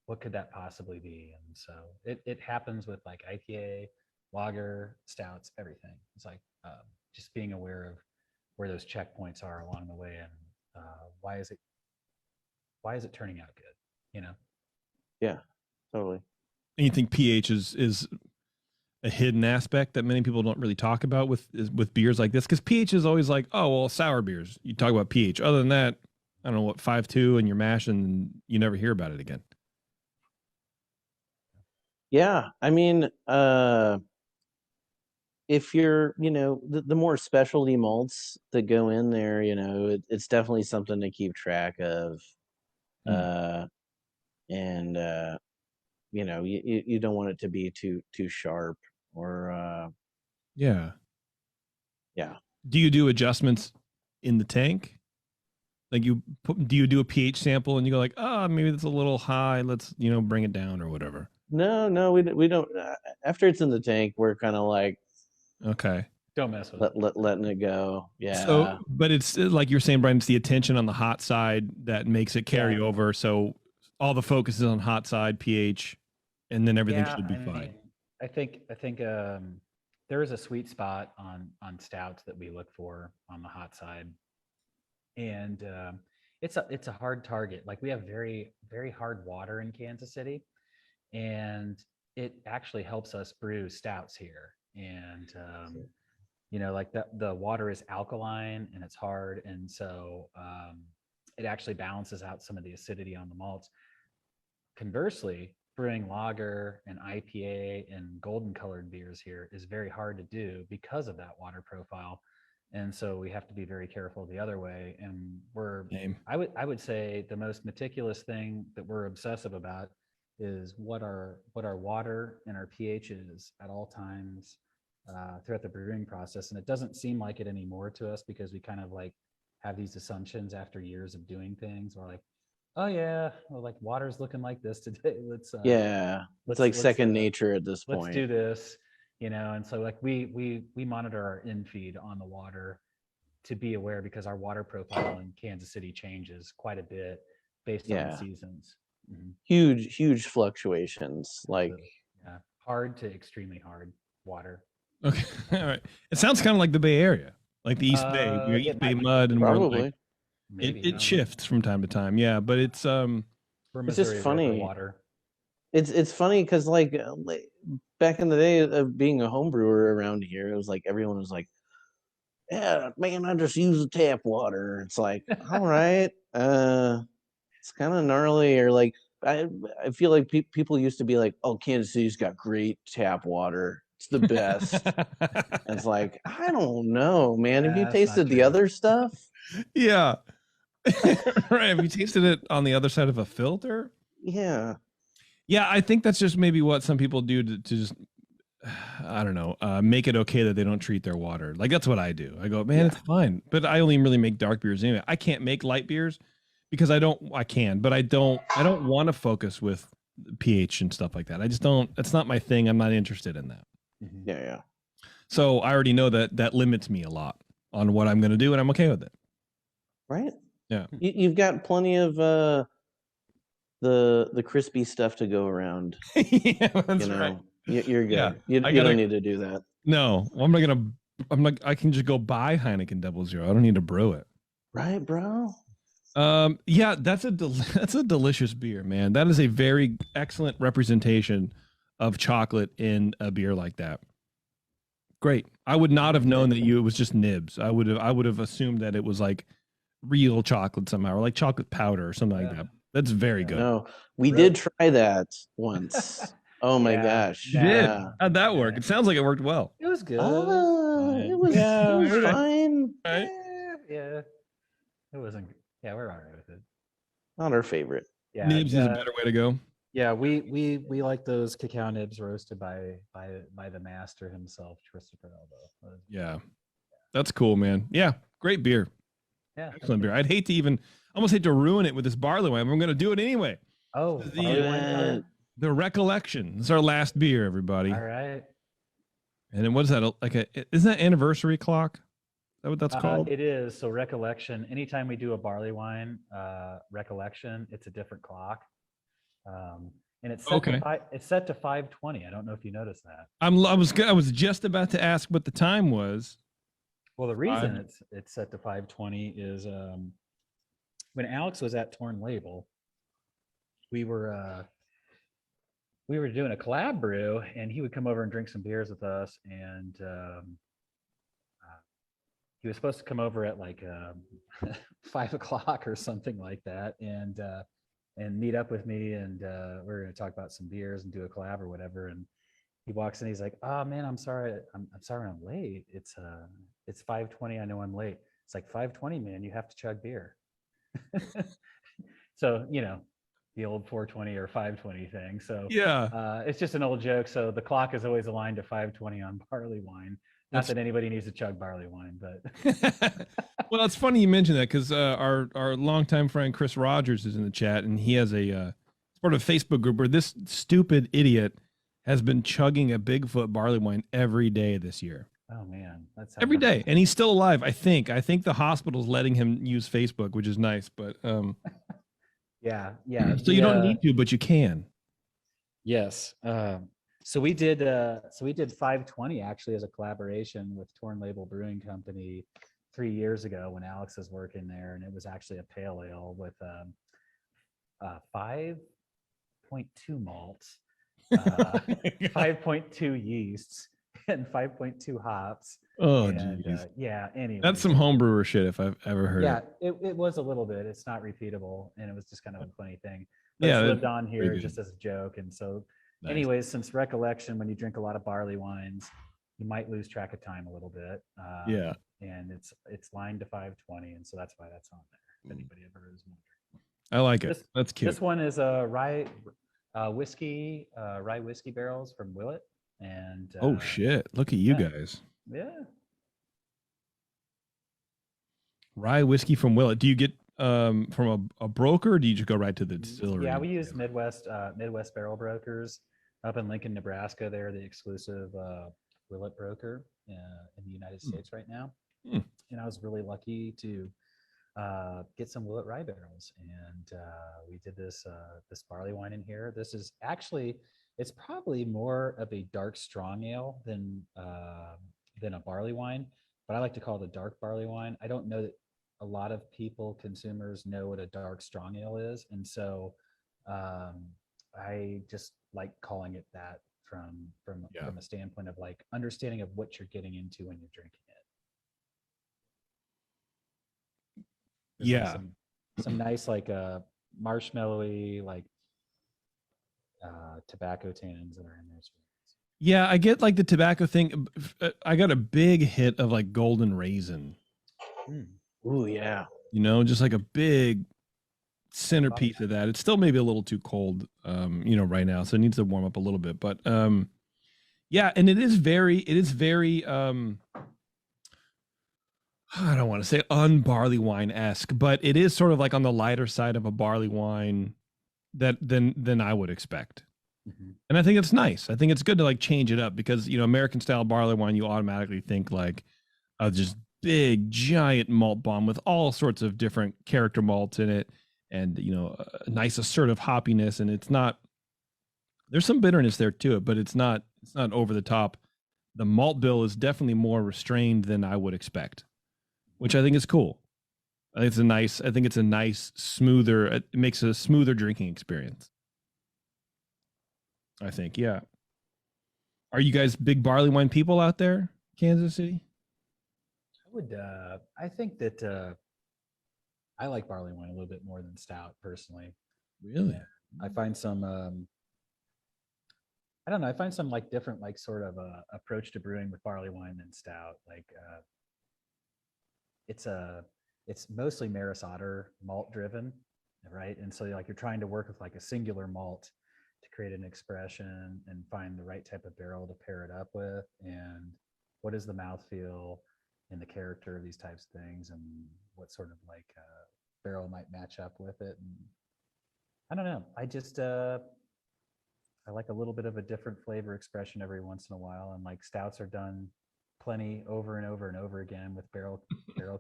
Speaker 2: what could that possibly be? And so it happens with like IPA, lager, stouts, everything. It's like just being aware of where those checkpoints are along the way, and why is it turning out good, you know?
Speaker 3: Yeah, totally.
Speaker 1: and you think pH is a hidden aspect that many people don't really talk about with beers like this, because pH is always like, oh well, sour beers, you talk about pH. Other than that, I don't know what 5.2 and your mash, and you never hear about it again.
Speaker 3: Yeah, I mean, if you're, you know, the more specialty malts that go in there, you know, it's definitely something to keep track of. And you know, you don't want it to be too sharp or
Speaker 1: Yeah.
Speaker 3: yeah.
Speaker 1: Do you do adjustments in the tank? Like do you do a pH sample and you go like, oh, maybe that's a little high, let's, you know, bring it down or whatever?
Speaker 3: No, we don't. After it's in the tank, we're kind of like,
Speaker 1: Okay.
Speaker 2: Don't mess with it.
Speaker 3: letting it go. Yeah.
Speaker 1: So, but it's like you're saying, Brian, it's the attention on the hot side that makes it carry over. So all the focus is on hot side pH, and then everything should be fine.
Speaker 2: I think there is a sweet spot on stouts that we look for on the hot side, and it's a hard target. Like we have very very hard water in Kansas City, and it actually helps us brew stouts here. And you know, like the water is alkaline and it's hard, and so it actually balances out some of the acidity on the malts. Conversely, brewing lager and IPA and golden colored beers here is very hard to do because of that water profile. And so we have to be very careful the other way. And I would say the most meticulous thing that we're obsessive about is what our water and our pH is at all times throughout the brewing process. And it doesn't seem like it anymore to us because we kind of like have these assumptions after years of doing things. We're like, oh yeah, well, like water's looking like this today. Let's
Speaker 3: it's like second nature at this point.
Speaker 2: Let's do this, you know. And so like we monitor our in-feed on the water to be aware, because our water profile in Kansas City changes quite a bit based on seasons. Mm-hmm.
Speaker 3: Huge fluctuations. Like
Speaker 2: hard to extremely hard water.
Speaker 1: Okay. All right. It sounds kind of like the Bay Area, like the East Bay, East Bay mud, and
Speaker 3: probably.
Speaker 1: Like, it shifts from time to time. Yeah, but it's
Speaker 3: just funny. Water. It's funny because like back in the day of being a home brewer around here, it was like everyone was like, yeah, man, I just use the tap water. It's like, all right, it's kind of gnarly. Or like I feel like people used to be like, oh, Kansas City's got great tap water. It's the best. And it's like, I don't know, man. Have you tasted the other stuff?
Speaker 1: Yeah. Right. Have you tasted it on the other side of a filter?
Speaker 3: Yeah.
Speaker 1: Yeah, I think that's just maybe what some people do to just, I don't know, make it okay that they don't treat their water. Like that's what I do. I go, man, it's fine. But I only really make dark beers anyway. I can't make light beers because I don't want to focus with pH and stuff like that. I just don't, it's not my thing. I'm not interested in that.
Speaker 3: Mm-hmm. Yeah.
Speaker 1: So I already know that limits me a lot on what I'm going to do, and I'm okay with it.
Speaker 3: Right.
Speaker 1: Yeah.
Speaker 3: You've got plenty of the crispy stuff to go around.
Speaker 1: Yeah, that's right.
Speaker 3: You're good. You don't need to do that.
Speaker 1: No, I'm not gonna I'm like, I can just go buy Heineken Double Zero. I don't need to brew it.
Speaker 3: Right, bro?
Speaker 1: Yeah, that's that's a delicious beer, man. That is a very excellent representation of chocolate in a beer like that. Great. I would not have known that it was just nibs. I would have assumed that it was like real chocolate somehow, or like chocolate powder or something like that. That's very good.
Speaker 3: No, we
Speaker 2: Really?
Speaker 3: did try that once. Oh my
Speaker 2: Yeah,
Speaker 3: gosh.
Speaker 1: You did.
Speaker 3: Yeah.
Speaker 1: How'd that work? It sounds like it worked well.
Speaker 2: It was good.
Speaker 3: It was,
Speaker 1: Yeah,
Speaker 3: it was
Speaker 1: maybe.
Speaker 3: fine.
Speaker 1: Right.
Speaker 2: Yeah. It wasn't. Yeah, we're all right with it.
Speaker 3: Not our favorite.
Speaker 2: Yeah.
Speaker 1: Nibs is a better way to go.
Speaker 2: Yeah, we like those cacao nibs roasted by the master himself, Christopher Elbow.
Speaker 1: Yeah. That's cool, man. Yeah. Great beer.
Speaker 2: Yeah.
Speaker 1: Excellent beer. I'd hate to even almost hate to ruin it with this barley wine. I'm going to do it anyway.
Speaker 2: Oh,
Speaker 1: The,
Speaker 2: barley wine color?
Speaker 1: The Recollection. This is our last beer, everybody.
Speaker 2: All right.
Speaker 1: And then what is that? Isn't that anniversary clock? Is that what that's called?
Speaker 2: It is. So Recollection, anytime we do a barley wine, Recollection, it's a different clock. And it's set it's set to 5:20. I don't know if you noticed that.
Speaker 1: I was just about to ask what the time was.
Speaker 2: Well, the reason it's set to 5:20 is when Alex was at Torn Label, we were doing a collab brew, and he would come over and drink some beers with us, and he was supposed to come over at like 5:00 or something like that, and meet up with me, and we were going to talk about some beers and do a collab or whatever. And he walks in, he's like, "Oh man, I'm sorry, I'm sorry, I'm late. It's 5:20. I know I'm late." It's like 5:20, man. You have to chug beer. So the old 4:20 or 5:20 thing. So
Speaker 1: yeah,
Speaker 2: it's just an old joke. So the clock is always aligned to 5:20 on barley wine. Not that anybody needs to chug barley wine, but
Speaker 1: well, it's funny you mentioned that because our longtime friend Chris Rogers is in the chat, and he has a part of a Facebook group where this stupid idiot has been chugging a Bigfoot barley wine every day this year.
Speaker 2: Oh man, that's
Speaker 1: every day, and he's still alive. I think the hospital's letting him use Facebook, which is nice, but
Speaker 2: yeah.
Speaker 1: So you don't need to, but you can.
Speaker 2: Yes. So we did 5:20 actually as a collaboration with Torn Label Brewing Company 3 years ago when Alex was working there, and it was actually a pale ale with 5.2 malts, 5.2 yeasts, and 5.2 hops.
Speaker 1: Oh,
Speaker 2: and,
Speaker 1: geez.
Speaker 2: yeah. Anyway,
Speaker 1: that's some homebrewer shit if I've ever heard it.
Speaker 2: Yeah, it was a little bit. It's not repeatable, and it was just kind of a funny thing. But
Speaker 1: Yeah,
Speaker 2: it's lived on here just as a joke, and so.
Speaker 1: Nice.
Speaker 2: Anyways, since Recollection, when you drink a lot of barley wines, you might lose track of time a little bit.
Speaker 1: Yeah.
Speaker 2: And it's lined to 5:20, and so that's why that's on there. If anybody ever is wondering.
Speaker 1: I like it. That's cute.
Speaker 2: This one is a rye whiskey barrels from Willett. And
Speaker 1: oh shit! Look at you guys.
Speaker 2: Yeah.
Speaker 1: Rye whiskey from Willett. Do you get from a broker, or do you just go right to the distillery?
Speaker 2: Yeah, we use Midwest Barrel Brokers up in Lincoln, Nebraska. They're the exclusive Willett broker in the United States right now. And I was really lucky to get some Willett rye barrels, and we did this barley wine in here. This is actually, it's probably more of a dark strong ale than a barley wine, but I like to call it a dark barley wine. I don't know that a lot of consumers know what a dark strong ale is, and so I just like calling it that from a standpoint of like understanding of what you're getting into when you're drinking it. There's some nice like marshmallowy like tobacco tannins that are in there.
Speaker 1: Yeah, I get like the tobacco thing. I got a big hit of like golden raisin.
Speaker 3: Ooh, yeah.
Speaker 1: Just like a big centerpiece of that. It's still maybe a little too cold, right now, so it needs to warm up a little bit. But yeah, and it is very I don't want to say unbarley wine-esque, but it is sort of like on the lighter side of a barley wine than I would expect.
Speaker 2: Mm-hmm.
Speaker 1: And I think it's nice. I think it's good to like change it up because, American style barley wine, you automatically think like just big giant malt bomb with all sorts of different character malts in it and, a nice assertive hoppiness. And it's not, there's some bitterness there to it, but it's not over the top the malt bill is definitely more restrained than I would expect, which I think is cool. I think it's a nice, smoother, it makes a smoother drinking experience. I think, yeah. Are you guys big barley wine people out there, Kansas City?
Speaker 2: I think that I like barley wine a little bit more than stout personally.
Speaker 1: Really?
Speaker 2: I find some, I don't know, I find some like different, like sort of approach to brewing with barley wine than stout. Like it's mostly Maris Otter malt driven, right? And so like you're trying to work with like a singular malt to create an expression and find the right type of barrel to pair it up with, and what is the mouthfeel and the character of these types of things, and what sort of like barrel might match up with it. And I don't know. I just I like a little bit of a different flavor expression every once in a while, and like stouts are done plenty over and over and over again with barrel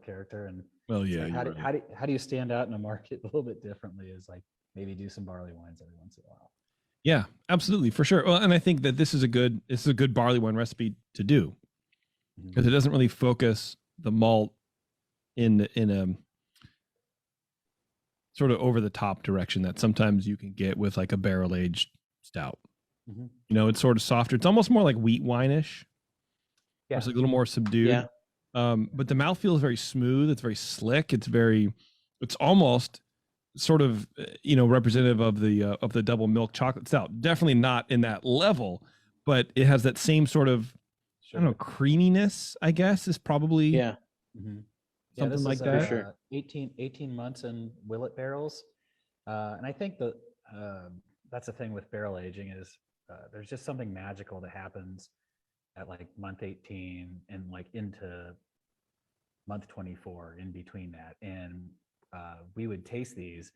Speaker 2: character. And
Speaker 1: well, yeah.
Speaker 2: Like, how do you stand out in a market a little bit differently? Is like maybe do some barley wines every once in a while.
Speaker 1: Yeah, absolutely, for sure. Well, and I think that this is a good barley wine recipe to do, because it doesn't really focus the malt in a sort of over the top direction that sometimes you can get with like a barrel aged stout. You know, it's sort of softer. It's almost more like wheat wine-ish. Yeah, it's like a little more subdued.
Speaker 3: Yeah.
Speaker 1: But the mouthfeel is very smooth. It's very slick. It's almost sort of, you know, representative of the double milk chocolate stout. Definitely not in that level, but it has that same sort of, I don't know, creaminess, I guess, is probably something like that.
Speaker 2: For sure. 18 months in willet barrels. And I think that that's the thing with barrel aging is there's just something magical that happens at like month 18 and like into month 24 in between that. And we would taste these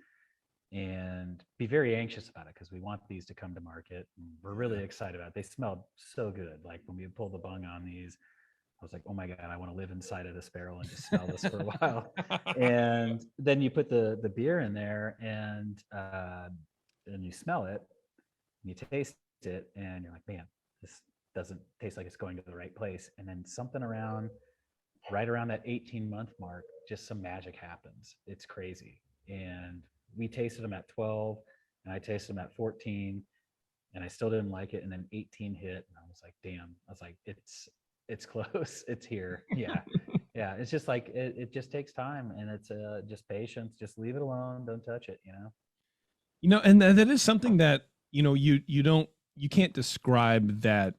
Speaker 2: and be very anxious about it because we want these to come to market. And we're really excited about it. They smelled so good. Like when we pulled the bung on these, I was like, oh my God, I want to live inside of this barrel and just smell this for a while. And then you put the beer in there and you smell it and you taste it and you're like, man, this doesn't taste like it's going to the right place. And then something right around that 18-month mark, just some magic happens. It's crazy. And we tasted them at 12 and I tasted them at 14 and I still didn't like it. And then 18 hit and I was like, damn, I was like, it's close. It's here. Yeah. Yeah. It's just like, it just takes time and it's just patience. Just leave it alone. Don't touch it, you know?
Speaker 1: You know, and that is something that, you know, you can't describe that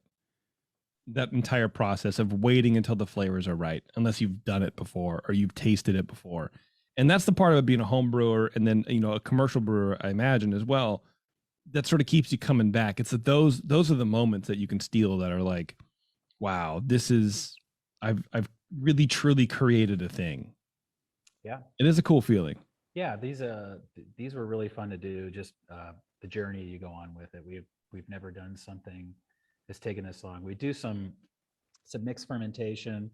Speaker 1: entire process of waiting until the flavors are right, unless you've done it before or you've tasted it before. And that's the part of it being a home brewer and then, you know, a commercial brewer, I imagine as well, that sort of keeps you coming back. It's that those are the moments that you can steal that are like, wow, I've really truly created a thing.
Speaker 2: Yeah.
Speaker 1: It is a cool feeling.
Speaker 2: Yeah, these were really fun to do. Just the journey you go on with it. We've never done something that's taken this long. We do some mixed fermentation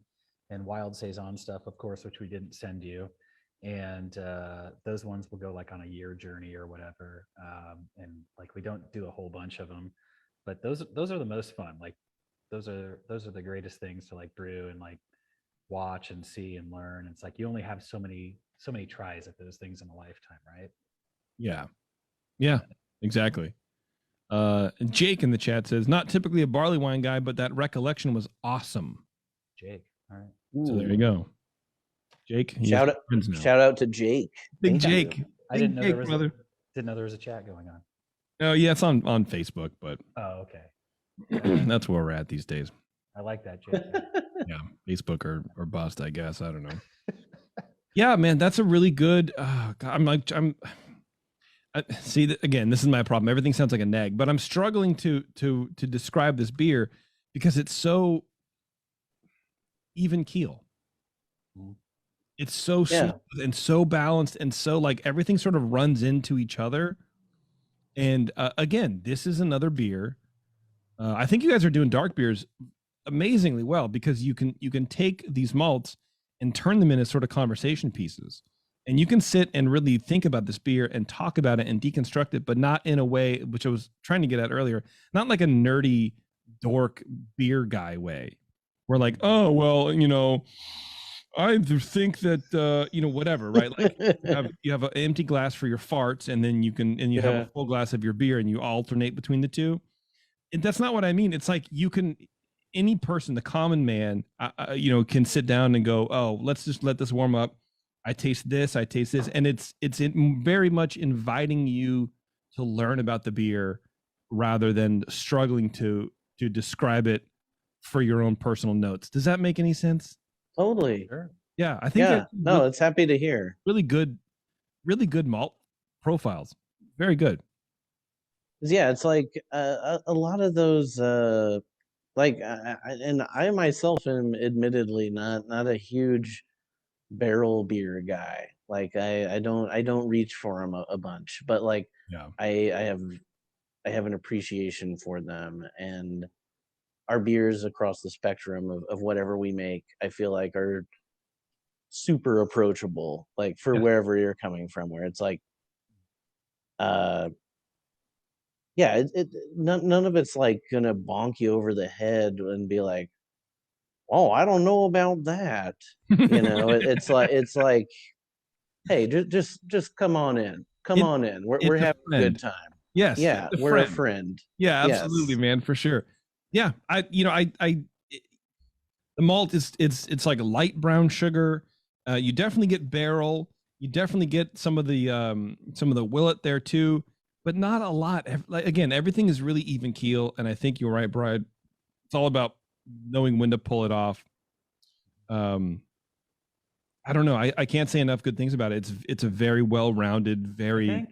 Speaker 2: and wild saison stuff, of course, which we didn't send you. And those ones will go like on a year journey or whatever. And like we don't do a whole bunch of them, but those are the most fun. Like those are the greatest things to like brew and like watch and see and learn. It's like you only have so many tries at those things in a lifetime, right?
Speaker 1: Yeah, exactly. And Jake in the chat says, not typically a barley wine guy, but that recollection was awesome.
Speaker 2: Jake, all right.
Speaker 1: So there you go. Jake,
Speaker 3: shout out to Jake.
Speaker 1: Big Jake.
Speaker 2: I didn't know there was a chat going on.
Speaker 1: Oh yeah, it's on Facebook, but
Speaker 2: oh, okay.
Speaker 1: That's where we're at these days.
Speaker 2: I like that, Jake.
Speaker 1: Yeah, Facebook or bust, I guess. I don't know. Yeah, man, that's a really good. God, see, again, this is my problem. Everything sounds like a neg, but I'm struggling to describe this beer because it's so even keel. It's so smooth and so balanced and so like everything sort of runs into each other. And again, this is another beer. I think you guys are doing dark beers amazingly well because you can take these malts and turn them into sort of conversation pieces. And you can sit and really think about this beer and talk about it and deconstruct it, but not in a way, which I was trying to get at earlier, not like a nerdy dork beer guy way. We're like, oh well, you know, I think that you know, whatever, right? Like you have an empty glass for your farts, and then you have a full glass of your beer, and you alternate between the two. And that's not what I mean. It's like any person, the common man, you know, can sit down and go, oh, let's just let this warm up. I taste this, and it's very much inviting you to learn about the beer rather than struggling to describe it for your own personal notes. Does that make any sense?
Speaker 3: Totally.
Speaker 2: Sure.
Speaker 1: Yeah, I think.
Speaker 3: Yeah. No, it's happy to hear.
Speaker 1: Really good malt profiles. Very good.
Speaker 3: Yeah, it's like a lot of those. Like, and I myself am admittedly not a huge barrel beer guy. Like, I don't reach for them a bunch, but like,
Speaker 1: Yeah,
Speaker 3: I have an appreciation for them, and our beers across the spectrum of whatever we make, I feel like are super approachable, like for wherever you're coming from, where it's like, yeah, none of it's like gonna bonk you over the head and be like, oh, I don't know about that. You know, it's like, hey, just come on in. Come on in. We're having a good time.
Speaker 1: Yes.
Speaker 3: Yeah, we're a friend.
Speaker 1: Yeah, absolutely,
Speaker 3: Yes.
Speaker 1: man, for sure. Yeah, the malt it's like a light brown sugar. You definitely get barrel. You definitely get some of the willet there too, but not a lot. Again, everything is really even keel, and I think you're right, Brian. It's all about knowing when to pull it off. I don't know. I can't say enough good things about it. It's a very well-rounded, very.
Speaker 2: I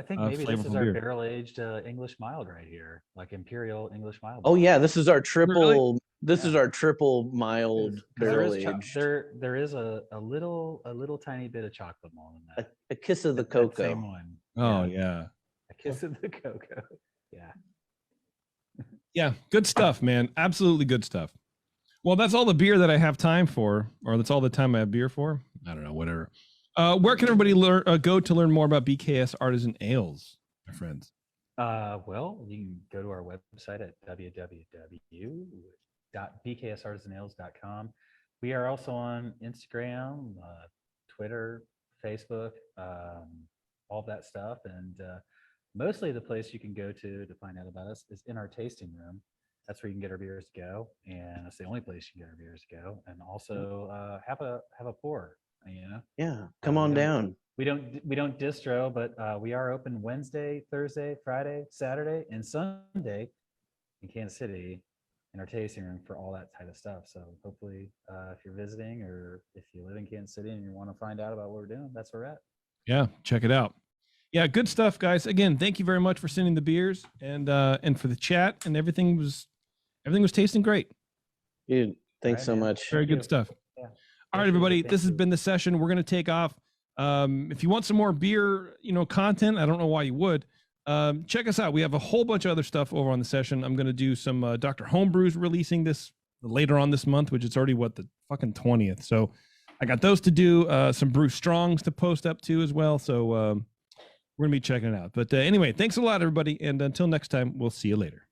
Speaker 2: think maybe this is
Speaker 1: flavorful
Speaker 2: our
Speaker 1: beer.
Speaker 2: barrel-aged English mild right here, like Imperial English mild.
Speaker 3: Oh yeah, this is our triple.
Speaker 1: Really?
Speaker 3: This is our triple mild
Speaker 2: 'Cause there
Speaker 3: barrel
Speaker 2: is
Speaker 3: aged.
Speaker 2: there is a little tiny bit of chocolate malt in that.
Speaker 3: A kiss of the
Speaker 2: That
Speaker 3: cocoa.
Speaker 2: same one.
Speaker 1: Oh yeah.
Speaker 2: A kiss of the cocoa. Yeah.
Speaker 1: Yeah, good stuff, man. Absolutely good stuff. Well, that's all the beer that I have time for, or that's all the time I have beer for. I don't know, whatever. Where can everybody go to learn more about BKS Artisan Ales, my friends?
Speaker 2: Well, you can go to our website at www.bksartisanales.com. We are also on Instagram, Twitter, Facebook, all of that stuff. And mostly the place you can go to find out about us is in our tasting room. That's where you can get our beers to go, and that's the only place you can get our beers to go. And also have a pour, you know.
Speaker 3: Yeah, come on down.
Speaker 2: We don't distro, but we are open Wednesday, Thursday, Friday, Saturday, and Sunday in Kansas City in our tasting room for all that type of stuff. So hopefully, if you're visiting or if you live in Kansas City and you want to find out about what we're doing, that's where we're at.
Speaker 1: Yeah, check it out. Yeah, good stuff, guys. Again, thank you very much for sending the beers and for the chat, and everything was tasting great.
Speaker 3: Dude, thanks so much.
Speaker 1: Very good stuff.
Speaker 2: Yeah.
Speaker 1: All right, everybody, this has been the session. We're going to take off. If you want some more beer, content, I don't know why you would. Check us out. We have a whole bunch of other stuff over on the session. I'm going to do some Dr. Homebrews releasing this later on this month, which is already the fucking 20th. So I got those to do. Some Brew Strongs to post up to as well. So we're going to be checking it out. But anyway, thanks a lot, everybody. And until next time, we'll see you later.